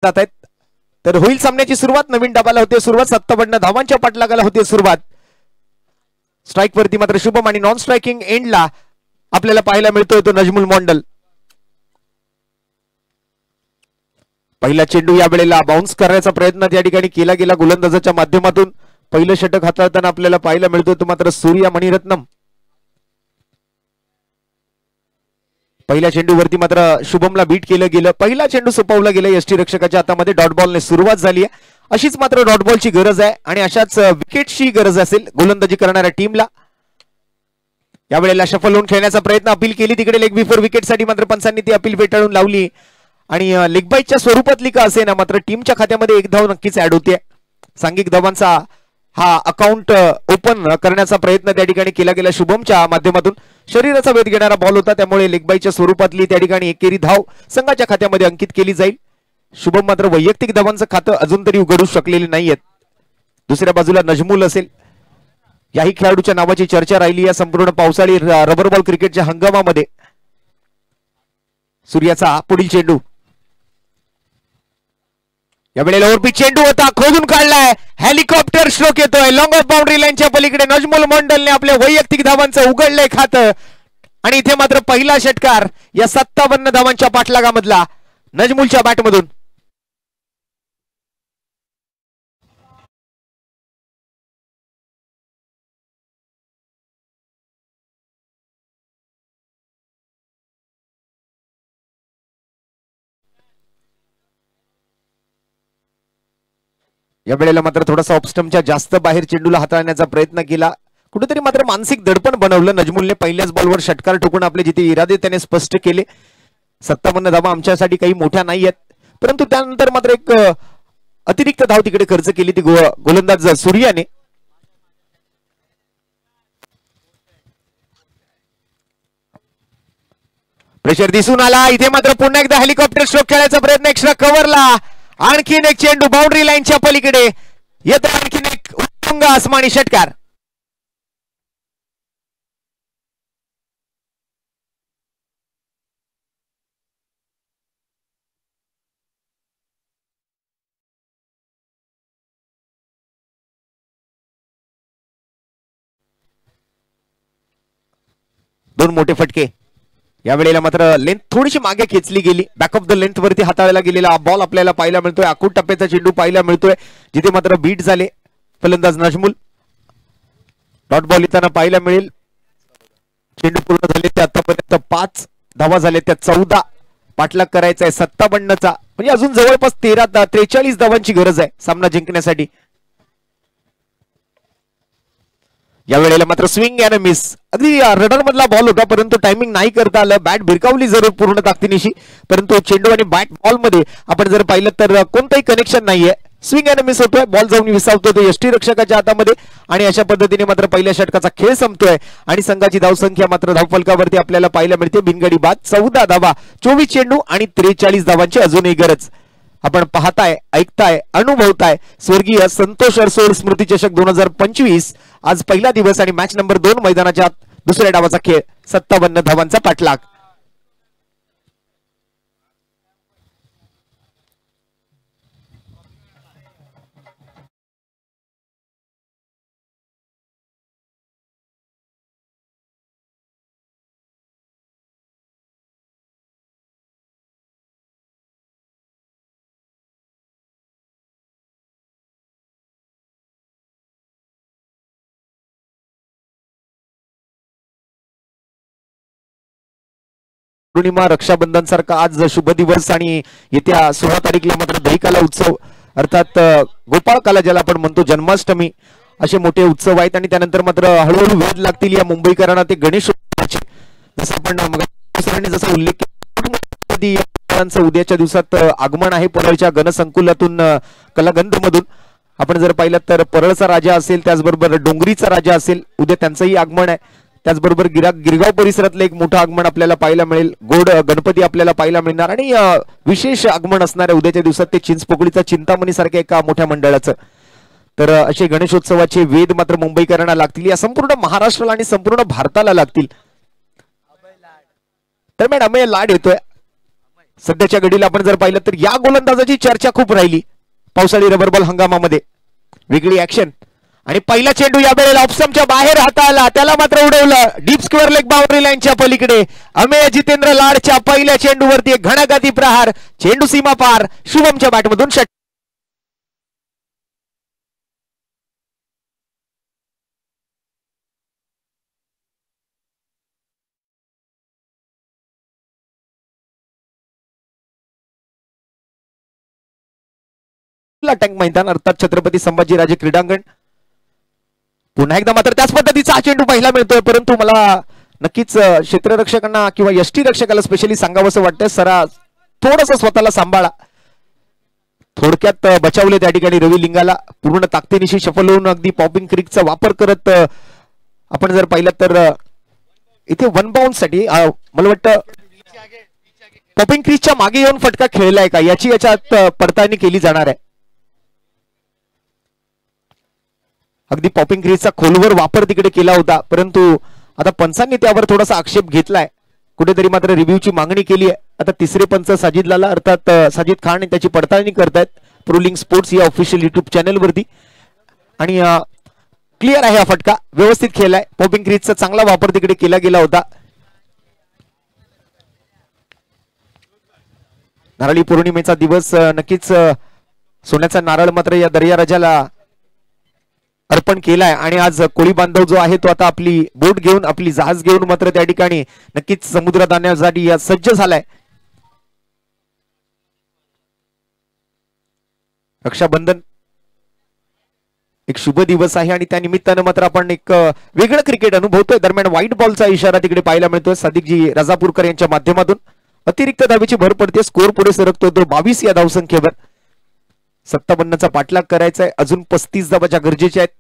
जात आहेत तर होईल सामन्याची सुरुवात. नवीन डबाला होते सुरुवात, 57 धावांच्या पाठलागाला होते सुरुवात. स्ट्राइक वरती मात्र शुभम आणि नॉन स्ट्राइकिंग एंडला आपल्याला पाहायला मिळतोय तो नजमुल मॉन्डल. पहिला चेंडू या वेळेला बाउन्स करण्याचा प्रयत्न त्या ठिकाणी केला गेला गोलंदाजाच्या माध्यमातून. पहिलं षटक हाताळताना आपल्याला पाहायला मिळतोय तो मात्र सूर्या मणिरत्नम. पहिल्या चेंडूवरती मात्र शुभमला बीट केलं गेलं. पहिला चेंडू सोपवला गेला यष्टी रक्षकाच्या हातामध्ये. डॉट बॉलने सुरुवात झाली आहे. अशीच मात्र डॉट बॉलची गरज आहे आणि अशाच विकेटची गरज असेल गोलंदाजी करणाऱ्या टीमला. यावेळेला शफल होऊन खेळण्याचा प्रयत्न अपील केली तिकडे लेग बिफोर विकेटसाठी, मात्र पंचांनी ती अपील फेटाळून लावली आणि लेग बाईटच्या स्वरूपातली का असे ना, मात्र टीमच्या खात्यामध्ये एक धाव नक्कीच ऍड होते. सांघिक धावांचा हा अकाउंट ओपन करण्याचा प्रयत्न त्या ठिकाणी केला गेला शुभमच्या माध्यमातून. शरीराचा वेध घेणारा बॉल होता, त्यामुळे लेग बाईटच्या स्वरूपातली त्या ठिकाणी एकेरी धाव संघाच्या खात्यामध्ये अंकित केली जाईल. शुभम मात्र वैयक्तिक धावांचं खातं अजून तरी उघडू शकलेले नाहीयेत. दुसऱ्या बाजूला नजमुल असेल, याही खेळाडूच्या नावाची चर्चा राहिली या संपूर्ण पावसाळी रबर बॉल क्रिकेटच्या हंगामामध्ये. सूर्याचा पुढील चेंडू, यावेळेला ओरपी चेंडू होता, खोदून काढलाय, हेलिकॉप्टर स्ट्रोक येतोय लॉंग ऑफ बाउंड्री लाईनच्या पलीकडे. नजमुल मंडलने आपल्या वैयक्तिक धावांचं उघडलंय खातं आणि इथे मात्र पहिला षटकार या 57 धावांच्या पाठलागामधला नजमुलच्या बॅटमधून. या वेळेला मात्र थोडासा ऑफस्टम्पच्या जास्त बाहेर चेंडूला हाताळण्याचा प्रयत्न केला, कुठेतरी मात्र मानसिक दडपण बनवलं नजमुलने. पहिल्याच बॉलवर षटकार ठोकून आपले जिथे इरादे त्याने स्पष्ट केले. 57 धावा आमच्यासाठी काही मोठ्या नाही आहेत, परंतु त्यानंतर मात्र एक अतिरिक्त धाव तिकडे खर्च केली ती गोलंदाज सूर्याने. प्रेशर दिसून आला, इथे मात्र पुन्हा एकदा हेलिकॉप्टर स्ट्रोक खेळायचा प्रयत्न एक्स्ट्रा कव्हरला. आणखीन एक चेंडू बाउंड्री लाईनच्या पलीकडे येतो, आणखीन एक उत्तुंग आसमानी षटकार. दोन मोठे फटके. यावेळेला मात्र लेंथ थोडीशी मागे खेचली गेली, बॅक ऑफ द लेंथ वरती हाताळला गेलेला बॉल आपल्याला पाहायला मिळतोय. आखूड टप्प्याचा चेंडू पाहायला मिळतोय, जिथे मात्र बीट झाले फलंदाज नजमुल. डॉट बॉल येताना पाहायला मिळेल. चेंडू पूर्ण झाले ते आतापर्यंत 5 धावा झाले, त्या 14 पाठलाग करायचा आहे 57चा, म्हणजे अजून जवळपास 43 धावांची गरज आहे सामना जिंकण्यासाठी. यावेळेला मात्र स्विंग अँड मिस, अगदी रडर मधला बॉल होता, परंतु टायमिंग नाही करता आलं. बॅट भिरकावली जरूर पूर्ण ताकदीनिशी, परंतु चेंडू आणि बॅट बॉल मध्ये आपण जर पाहिलं तर कोणताही कनेक्शन नाहीये. स्विंग अँड मिस होतोय, बॉल जाऊन विसावतोय तो यष्टी रक्षकाच्या हातामध्ये आणि अशा पद्धतीने मात्र पहिल्या षटकाचा खेळ संपतोय आणि संघाची धावसंख्या मात्र धावफलकावरती आपल्याला पाहायला मिळते बिनगडी बाद 14 धावा, 24 चेंडू आणि 43 धावांची अजूनही गरज. आपण पाहताय, ऐकताय, अनुभवताय स्वर्गीय संतोष अरसोड स्मृती चषक 2025. आज पहिला दिवस आणि मॅच नंबर 2 मैदानाच्या दुसऱ्या डावाचा खेळ. 57 धावांचा पाठलाग. पौर्णिमा, रक्षाबंधन सारखा आज शुभ दिवस आणि येत्या 16 तारीखला मात्र दहीकाला उत्सव अर्थात गोपाळकाला ज्याला आपण म्हणतो जन्माष्टमी, असे मोठे उत्सव आहेत. आणि त्यानंतर मात्र हळूहळू वेध लागतील या मुंबईकरांना ते गणेश उत्सवाचे. जसं आपण जसा उल्लेख केला, उद्याच्या दिवसात आगमन आहे परळच्या गणसंकुलातून कलागंध मधून. आपण जर पाहिलं तर परळचा राजा असेल, त्याचबरोबर डोंगरीचा राजा असेल, उद्या त्यांचंही आगमन आहे. त्याचबरोबर गिरगाव परिसरातलं एक मोठं आगमन आपल्याला पाहायला मिळेल. गोड गणपती आपल्याला पाहायला मिळणार आणि विशेष आगमन असणार आहे उद्याच्या दिवसात ते चिंचपोकळीचा चिंतामणी सारख्या एका मोठ्या मंडळाचं. तर असे गणेशोत्सवाचे वेध मात्र मुंबईकरांना लागतील, या संपूर्ण महाराष्ट्राला आणि संपूर्ण भारताला लागतील. दरम्यान अमेय लाड येतोय सध्याच्या घडीला. आपण जर पाहिलं तर या गोलंदाजाची चर्चा खूप राहिली पावसाळी रबर बॉल हंगामामध्ये. वेगळी ऍक्शन आणि पहिला चेंडू या वेळेला ऑप्शनच्या बाहेर हाताळला, त्याला मात्र उडवलं डीप स्क्वेअर लेग बाउंड्री लाईनच्या पलीकडे. अमेय जितेंद्र लाडच्या पहिल्या चेंडूवरती एक घणाघाती प्रहार, चेंडू सीमा पार. शुभमच्या बॅटमधून षटकार. टँक मैदान अर्थात छत्रपती संभाजीराजे क्रीडांगण. पुन्हा एकदा मात्र त्याच पद्धतीचा हा चेंडू पाहायला मिळतोय, परंतु मला नक्कीच क्षेत्ररक्षकांना किंवा यष्टी रक्षकाला स्पेशली सांगावंसं वाटतं, सरा थोडस स्वतःला सांभाळा. थोडक्यात बचावले त्या ठिकाणी रवी लिंगाला. पूर्ण ताकदीनिशी शफल होऊन अगदी पॉपिंग क्रिकचा वापर करत आपण जर पाहिलं तर इथे वन बाउंड साठी मला वाटतं पॉपिंग क्रिकच्या मागे येऊन फटका खेळलाय का याची याच्यात पडताळणी केली जाणार आहे. अगदी पॉपिंग क्रिकचा खोलवर वापर तिकडे केला होता, परंतु आता पंचांनी त्यावर थोडासा आक्षेप घेतलाय. कुठेतरी मात्र रिव्ह्यूची मागणी केली आहे. आता तिसरे पंच साजिद लाला अर्थात साजिद खान त्याची पडताळणी करतायत प्रोलिंग स्पोर्ट्स या ऑफिशियल युट्यूब चॅनल वरती. आणि क्लिअर आहे हा फटका, व्यवस्थित खेळलाय. पॉपिंग क्रिकचा चांगला वापर तिकडे केला गेला होता. नारळी पौर्णिमेचा दिवस नक्कीच सोन्याचा नारळ मात्र या दर्या राजाला अर्पण केलाय. आणि आज कोळी बांधव जो आहे तो आता आपली बोट घेऊन आपली जहाज घेऊन मात्र त्या ठिकाणी नक्कीच समुद्रात आणण्यासाठी या सज्ज झालाय. रक्षाबंधन एक शुभ दिवस आहे आणि त्या निमित्तानं मात्र आपण एक वेगळं क्रिकेट अनुभवतोय. दरम्यान व्हाईट बॉलचा इशारा तिकडे पाहायला मिळतोय सादिकजी राजापूरकर यांच्या माध्यमातून. अतिरिक्त धावेची भर पडते, स्कोर पुढे सरकतोय तो 22 या धावसंख्येवर. 57चा पाठलाग करायचा आहे, अजून 35 धावाच्या गरजेच्या आहेत.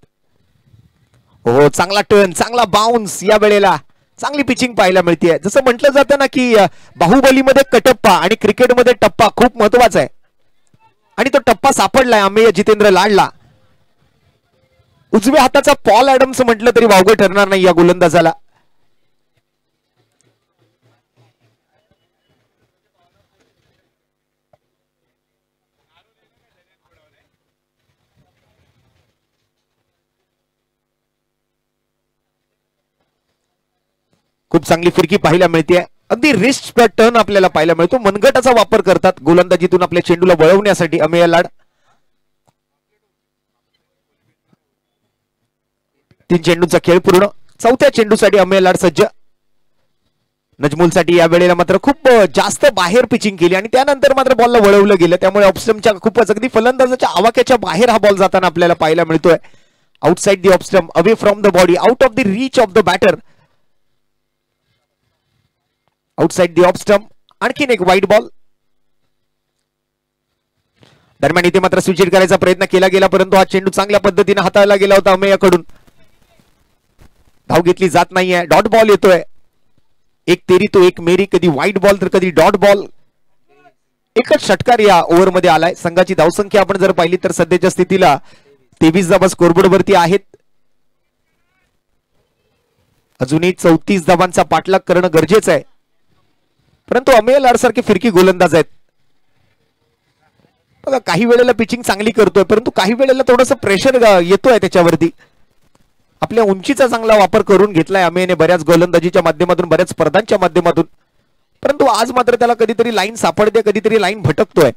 हो, चांगला टर्न, चांगला बाउन्स, या वेळेला चांगली पिचिंग पाहायला मिळते. जसं म्हटलं जातं ना की बाहुबलीमध्ये कटप्पा आणि क्रिकेटमध्ये टप्पा खूप महत्वाचा आहे आणि तो टप्पा सापडलाय अमेय जितेंद्र लाडला. उजव्या हाताचा पॉल ऍडम्स म्हटलं तरी वावगं ठरणार नाही या गोलंदाजाला. खूप चांगली फिरकी पाहायला मिळते. अगदी रिस्ट टर्न आपल्याला पाहायला मिळतो. मनगटाचा वापर करतात गोलंदाजीतून आपल्या चेंडूला वळवण्यासाठी अमेय लाड. 3 चेंडूचा खेळ पूर्ण. 4थ्या चेंडूसाठी अमेय लाड सज्ज. नजमुलसाठी या वेळेला मात्र खूप जास्त बाहेर पिचिंग केली आणि त्यानंतर मात्र बॉलला वळवलं गेलं. त्यामुळे ऑफस्टम्पच्या खूपच अगदी फलंदाजाच्या आवाक्याच्या बाहेर हा बॉल जाताना आपल्याला पाहायला मिळतोय. Outside the off stump, away from the body, out of the reach of the batter. Outside the off stump. आणखीन एक व्हाईट बॉल. दरम्यान इथे मात्र स्विच करायचा प्रयत्न केला गेला, परंतु हा चेंडू चांगल्या पद्धतीने हाताळला गेला होता अमेयाकडून. धाव घेतली जात नाहीये. डॉट बॉल येतोय. एक तेरी तो एक मेरी. कधी व्हाईट बॉल तर कधी डॉट बॉल. एकच षटकार या ओव्हर मध्ये आलाय. संघाची धावसंख्या आपण जर पाहिली तर सध्याच्या स्थितीला 23 धावा स्कोरबोर्ड वरती आहेत. अजूनही 34 धावांचा पाठलाग करणं गरजेचं आहे, परंतु अमेय लाड सारखे फिरकी गोलंदाज आहेत. बघा, काही वेळेला पिचिंग चांगली करतोय, परंतु काही वेळेला थोडंसं प्रेशर येतोय त्याच्यावरती. आपल्या उंचीचा चांगला वापर करून घेतलाय अमेयने बऱ्याच गोलंदाजीच्या माध्यमातून, बऱ्याच स्पर्धांच्या माध्यमातून, परंतु आज मात्र त्याला कधीतरी लाईन सापडते, कधीतरी लाईन भटकतोय.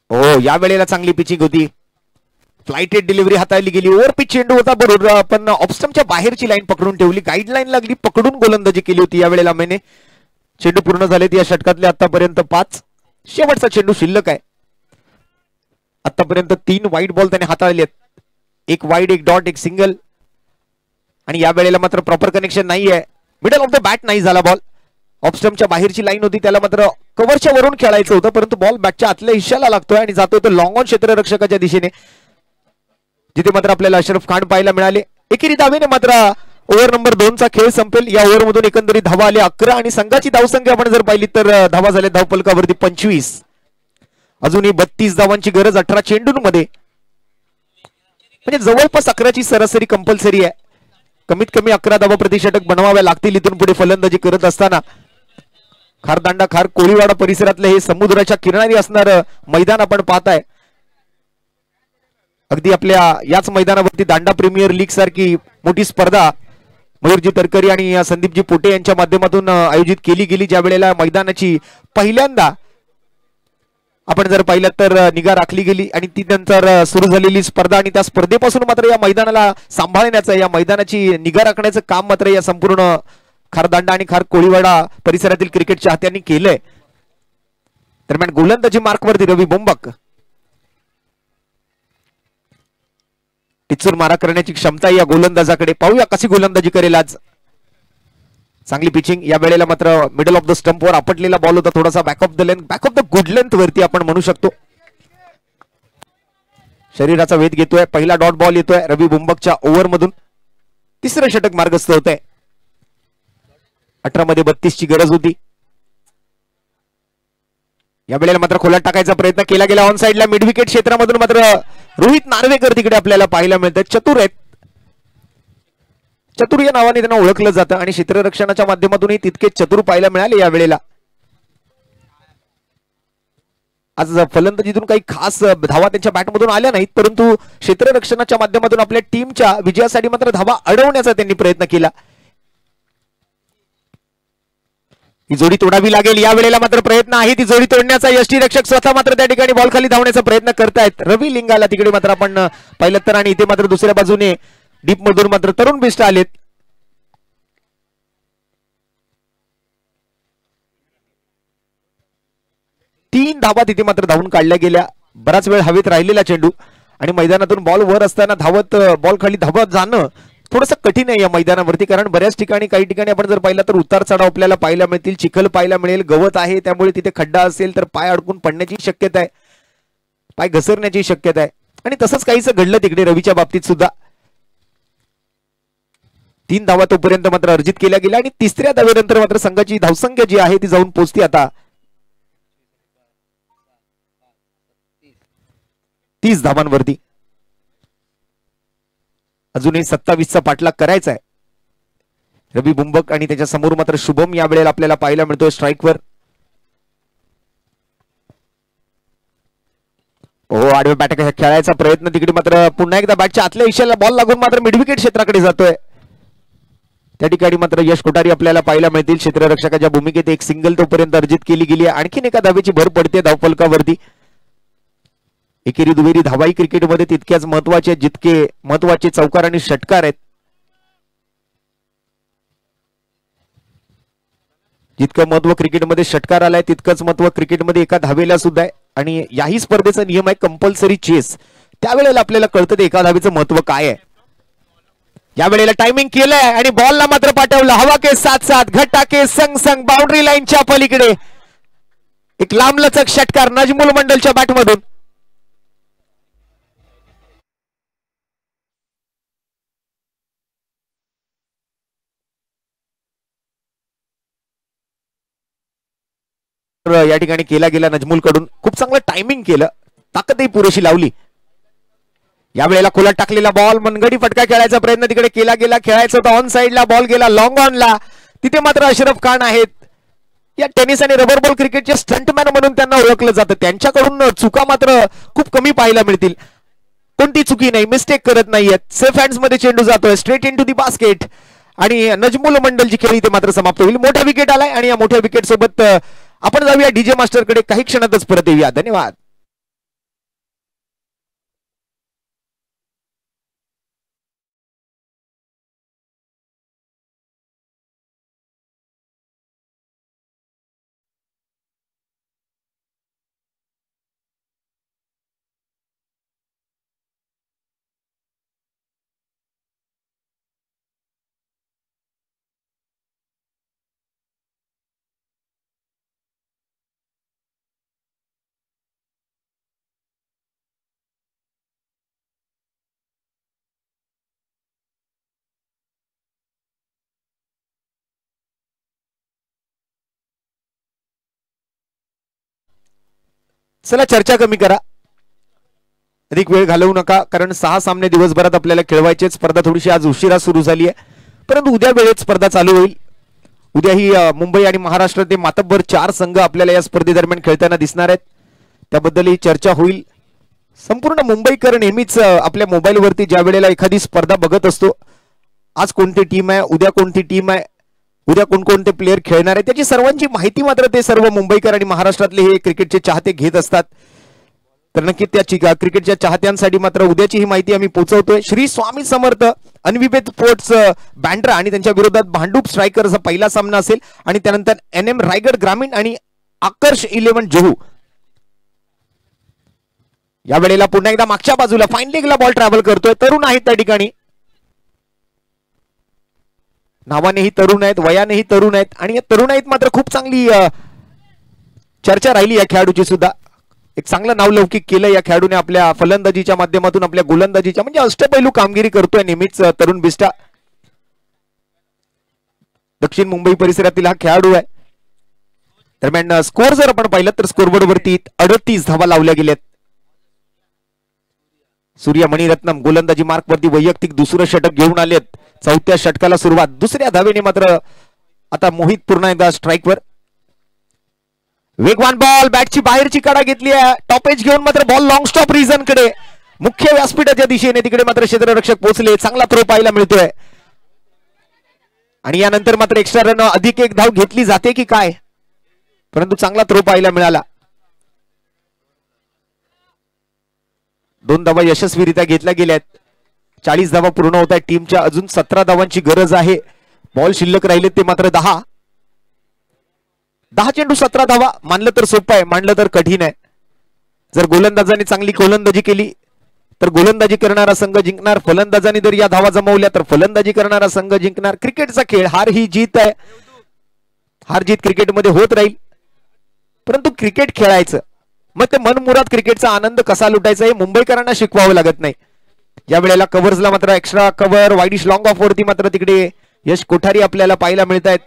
हो, या वेळेला चांगली पिचिंग होती. फ्लाइटेड डिलिव्हरी हाताळली गेली. ओव्हर पिच चेंडू होता बरोबर, पण ऑफस्टम्पच्या बाहेरची लाईन पकडून ठेवली. गाईडलाईन लागली, पकडून गोलंदाजी केली होती. यावेळेला अमेयने. चेंडू पूर्ण झालेत या षटकातले आतापर्यंत 5. शेवटचा चेंडू शिल्लक आहे. आतापर्यंत 3 व्हाईट बॉल त्याने हाताळलेत. एक वाईड, एक डॉट, एक सिंगल. आणि या वेळेला मात्र प्रॉपर कनेक्शन नाहीये. मिडल ऑफ द बॅट नाही झाला बॉल. ऑफस्टम्पच्या बाहेरची लाईन होती, त्याला मात्र कव्हरच्या वरून खेळायचं होतं, परंतु बॉल बॅटच्या आतल्या हिश्श्याला लागतोय आणि जातोय तो लॉंग ऑन क्षेत्ररक्षकाच्या दिशेने, जिथे मात्र आपल्याला अशरफ खान पाहायला मिळाले. एकेरी धावेने मात्र ओव्हर नंबर 2चा खेळ संपेल. या ओव्हर मधून एकंदरीत धावा आले 11 आणि संघाची धावसंख्या आपण जर पाहिली तर धावा झाल्या धावफलकावरती 25. अजूनही 32 धावांची गरज 18 चेंडूंमध्ये. म्हणजे जवळपास 11ची सरासरी कंपल्सरी आहे. कमीत कमी 11 धावा प्रतिषटक बनवाव्या लागतील इथून पुढे फलंदाजी करत असताना. खारदांडा, खार कोळीवाडा परिसरातले हे समुद्राच्या किनारी असणारं मैदान आपण पाहताय. अगदी आपल्या याच मैदानावरती दांडा प्रीमियर लीग सारखी मोठी स्पर्धा मयूरजी तरकरी आणि संदीपजी पोटे यांच्या माध्यमातून आयोजित केली गेली, ज्या वेळेला मैदानाची पहिल्यांदा आपण जर पाहिलं तर निगा राखली गेली आणि ती नंतर सुरू झालेली स्पर्धा आणि त्या स्पर्धेपासून मात्र या मैदानाला सांभाळण्याचं, या मैदानाची निगा राखण्याचं काम मात्र या संपूर्ण खारदांडा आणि खार कोळीवाडा परिसरातील क्रिकेट चाहत्यांनी केलंय. दरम्यान गोलंदाजी मार्कवरती रवी बोंबक. टिचूर मारा करण्याची क्षमता या गोलंदाजाकडे. पाहूया कशी गोलंदाजी करेल आज. चांगली पिचिंग. या वेळेला मात्र मिडल ऑफ द स्टंपवर आपटलेला बॉल होता, थोडासा back of the length, back of the good length वरती आपण म्हणू शकतो. शरीराचा वेध घेतोय. पहिला डॉट बॉल येतोय रवी बुंबकच्या ओव्हर मधून. तिसरं षटक मार्गस्थ होत आहे. 18 मध्ये 32 ची गरज होती. या वेळेला मात्र खोलात टाकायचा प्रयत्न केला गेला ऑन साइडला. मिड विकेट क्षेत्रामधून मात्र रोहित नार्वेकर तिकडे आपल्याला पाहायला मिळतात. चतुर आहेत. चतुर या नावाने त्यांना ओळखलं जातं आणि क्षेत्ररक्षणाच्या माध्यमातूनही तितकेच चतुर पाहायला मिळाले या वेळेला. आज फलंदाजीतून काही खास धावा त्यांच्या बॅटमधून आल्या नाहीत, परंतु क्षेत्ररक्षणाच्या माध्यमातून आपल्या टीमच्या विजयासाठी मात्र धावा अडवण्याचा त्यांनी प्रयत्न केला. ही जोडी तोडावी लागेल. या वेळेला मात्र प्रयत्न आहे ती जोडी तोडण्याचा. यष्टीरक्षक स्वतः मात्र त्या ठिकाणी बॉल खाली धावण्याचा प्रयत्न करतायत. रवी लिंगाला तिकडे मात्र आपण पाहिलं तर, आणि इथे मात्र दुसऱ्या बाजूने डीप मधून मात्र तरुण बिष्ट आलेत. तीन धावा तिथे मात्र धावून काढल्या गेल्या. बराच वेळ हवेत राहिलेला चेंडू आणि मैदानातून बॉल वर असताना धावत बॉल खाली धावत जाणं थोडंसं कठीण आहे या मैदानावरती, कारण बऱ्याच ठिकाणी काही ठिकाणी आपण जर पाहिलं तर उतार चढाव आपल्याला पाहायला मिळतील, चिखल पाहायला मिळेल, गवत आहे, त्यामुळे तिथे खड्डा असेल तर पाय अडकून पडण्याची शक्यता आहे, पाय घसरण्याची शक्यता आहे. आणि तसंच काहीच घडलं तिकडे रवीच्या बाबतीत सुद्धा. 3 धावा तोपर्यंत मात्र अर्जित केल्या गेल्या आणि तिसऱ्या धावेनंतर मात्र संघाची धावसंख्या जी आहे ती जाऊन पोहोचती आता 30 धावांवरती. अजूनही 27चा पाठलाग करायचा आहे रवी बुंबक आणि त्याच्या समोर मात्र शुभम या वेळेला आपल्याला पाहायला मिळतोय स्ट्राईकवर. आडव्या बॅट खेळायचा प्रयत्न तिकडे मात्र पुन्हा एकदा बॅटच्या आतल्या इशाला बॉल लागून मात्र मिडविकेट क्षेत्राकडे जातोय. त्या ठिकाणी मात्र यश कोठारी आपल्याला पाहायला मिळतील. क्षेत्ररक्षकाच्या भूमिकेत एक सिंगल तोपर्यंत अर्जित केली गेली आहे. आणखीन एका धावेची भर पडते धावफलकावरती. एकेरी दुहेरी धावाही क्रिकेटमध्ये तितक्याच महत्वाचे जितके महत्वाचे चौकार आणि षटकार आहेत. जितकं महत्व क्रिकेटमध्ये षटकार आलाय तितकंच महत्व क्रिकेटमध्ये एका धावेला सुद्धा आहे. आणि याही स्पर्धेचा नियम आहे कंपल्सरी चेस. त्यावेळेला आपल्याला कळतं ते एका धावेचं महत्व काय आहे. या वेळेला टायमिंग केलंय आणि बॉलला मात्र पाठवलं. हवा के साथ साथ घट्टा के संग संग बाउंड्री लाईनच्या पलीकडे एक लांबलचक षटकार नजमुल मंडलच्या बॅटमधून. या ठिकाणी केला गेला नजमुल कडून. खूप चांगलं टायमिंग केलं, ताकदही पुरेशी लावली. या वेळेला खोलात टाकलेला बॉल मनगडी फटका खेळायचा प्रयत्न तिकडे केला गेला. खेळायचा होता ऑन साइडला, बॉल गेला लॉंग ऑनला. तिथे मात्र अशरफ खान आहेत. या टेनिस आणि रबर बॉल क्रिकेटचे स्टंटमॅन म्हणून त्यांना ओळखलं जातं. त्यांच्याकडून चुका मात्र खूप कमी पाहायला मिळतील. कोणती चुकी नाही, मिस्टेक करत नाहीयेत. सेफ हँड्स मध्ये चेंडू जातोय straight into the basket आणि नजमुल मंडलची खेळी इथे मात्र समाप्त होईल. मोठा विकेट आलाय आणि या मोठ्या विकेट सोबत आपण जाऊया डीजे मास्टर कडे. काही क्षणातच परत येऊया. धन्यवाद. चला चर्चा कमी करा, अधिक वेळ घालवू नका, कारण 6 सामने दिवसभरात आपल्याला खेळवायचे. स्पर्धा थोडीशी आज उशिरा सुरू झाली आहे, परंतु उद्या वेळेत स्पर्धा चालू होईल. उद्याही मुंबई आणि महाराष्ट्राचे मातब्बर 4 संघ आपल्याला या स्पर्धेदरम्यान खेळताना दिसणार आहेत. त्याबद्दलही चर्चा होईल. संपूर्ण मुंबईकर नेहमीच आपल्या मोबाईलवरती ज्या वेळेला एखादी स्पर्धा बघत असतो, आज कोणती टीम आहे, उद्या कोणती टीम आहे, उद्या कोणकोणते प्लेयर खेळणार आहे, त्याची सर्वांची माहिती मात्र ते सर्व मुंबईकर आणि महाराष्ट्रातले हे क्रिकेटचे चाहते घेत असतात. तर नक्की त्या क्रिकेटच्या चाहत्यांसाठी मात्र उद्याची ही माहिती आम्ही पोहोचवतोय. श्री स्वामी समर्थ अनविभेद स्पोर्ट्स बँड्रा आणि त्यांच्या विरोधात भांडूप स्ट्रायकरचा पहिला सामना असेल आणि त्यानंतर NM रायगड ग्रामीण आणि आकर्ष 11 जुहू या वेळेला पुन्हा एकदा मागच्या बाजूला फाईन लेगला बॉल ट्रॅव्हल करतोय. तरुण आहेत त्या ठिकाणी, नावानेही तरुण आहेत, वयानेही तरुण आहेत आणि या तरुणाईत मात्र खूप चांगली चर्चा राहिली या खेळाडूची सुद्धा. एक चांगलं नावलौकिक केलं या खेळाडूने आपल्या फलंदाजीच्या माध्यमातून, आपल्या गोलंदाजीच्या, म्हणजे अष्टपैलू कामगिरी करतोय नेहमीच तरुण बिस्टा. दक्षिण मुंबई परिसरातील हा खेळाडू आहे. दरम्यान स्कोर जर आपण पाहिलं तर स्कोरबोर्ड वरती 38 धावा लावल्या गेल्यात. सूर्य मणिरत्नम गोलंदाजी मार्क वरती वैयक्तिक दुसरं षटक घेऊन आलेत. चौथ्या षटकाला सुरुवात. दुसऱ्या धावेने मात्र आता मोहित पुन्हा एकदा स्ट्राईकवर. वेगवान बॉल, बॅटची बाहेरची कडा घेतली आहे. टॉपेज घेऊन मात्र बॉल लॉंग स्टॉप रिझन कडे, मुख्य व्यासपीठाच्या दिशेने. तिकडे मात्र क्षेत्ररक्षक पोहोचले. चांगला थ्रो पाहायला मिळतोय आणि यानंतर मात्र एक्स्ट्रा रन अधिक एक धाव घेतली जाते की काय, परंतु चांगला थ्रो पाहायला मिळाला. 2 धावा यशस्वीरित्या घेतल्या गेल्यात. 40 धावा पूर्ण होत आहेत टीमच्या. अजून 17 धावांची गरज आहे. बॉल शिल्लक राहिले ते मात्र 10. 10 चेंडू 17 धावा. मानलं तर सोपं आहे, मानलं तर कठीण आहे. जर गोलंदाजाने चांगली गोलंदाजी केली तर गोलंदाजी करणारा संघ जिंकणार. फलंदाजाने जर या धावा जमवल्या तर फलंदाजी करणारा संघ जिंकणार. क्रिकेटचा खेळ, हार ही जीत आहे. हार जीत क्रिकेटमध्ये होत राहील, परंतु क्रिकेट खेळायचं, मग ते मनमुराद क्रिकेटचा आनंद कसा लुटायचा हे मुंबईकरांना शिकवावं लागत नाही. या वेळेला कव्हर्सला मात्र extra cover, widish long of वरती मात्र तिकडे यश कोठारी आपल्याला पाहायला मिळत आहेत.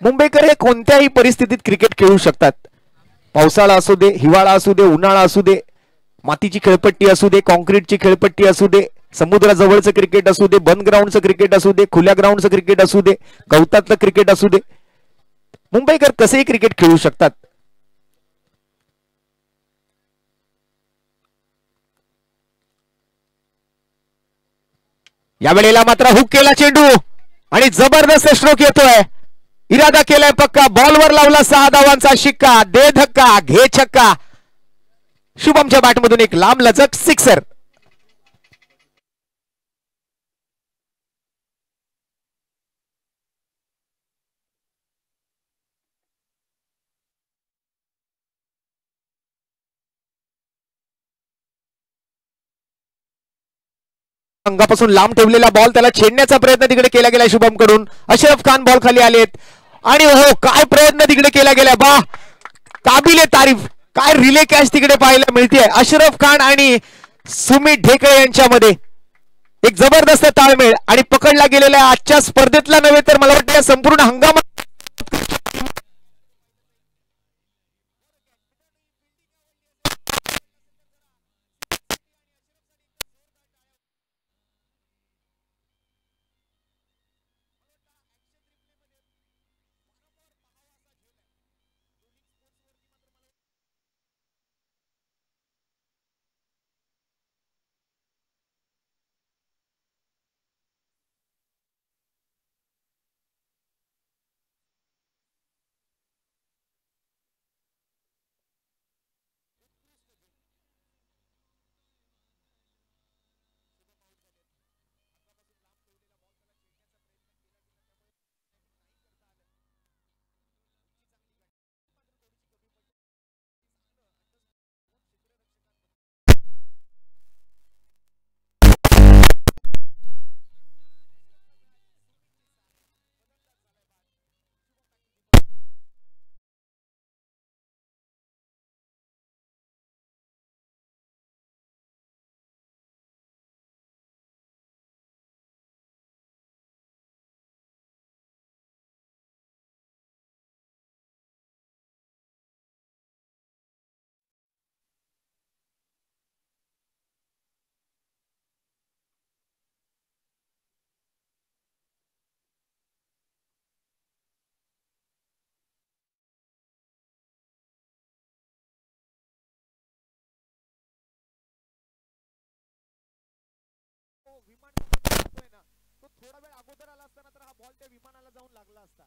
मुंबईकर हे कोणत्याही परिस्थितीत क्रिकेट खेळू शकतात. पावसाळा असू दे, हिवाळा असू दे, उन्हाळा असू दे, मातीची खेळपट्टी असू दे, कॉन्क्रीटची खेळपट्टी असू दे, समुद्राजवळचं क्रिकेट असू दे, बंद ग्राउंडचं क्रिकेट असू दे, खुल्या ग्राउंडचं क्रिकेट असू दे, गवतातलं क्रिकेट असू दे, मुंबईकर कसेही क्रिकेट खेळू शकतात. या वेळेला मात्र हुक केला चेंडू आणि जबरदस्त स्ट्रोक येतोय. इरादा केलाय पक्का, बॉलवर लावला 6 धावांचा शिक्का. दे धक्का, घे छक्का. शुभमच्या बॅटमधून एक लांब लचक सिक्सर. अंगापासून लांब ठेवलेला बॉल त्याला छेडण्याचा प्रयत्न तिकडे केला गेला शुभम कडून. अशरफ खान बॉल खाली आलेत आणि हो काय प्रयत्न तिकडे केला गेला. बा, काबिले तारीफ. काय रिले कॅच तिकडे पाहायला मिळते. अशरफ खान आणि सुमित ढेकळे यांच्यामध्ये एक जबरदस्त ताळमेळ आणि पकडला गेलेला आजच्या स्पर्धेतला नव्हे तर मला वाटतं या संपूर्ण हंगामात विमान ना, तो थोडा वेळ अगोदर आला असता ना तर हा बॉल त्या विमानाला जाऊन लागला असता.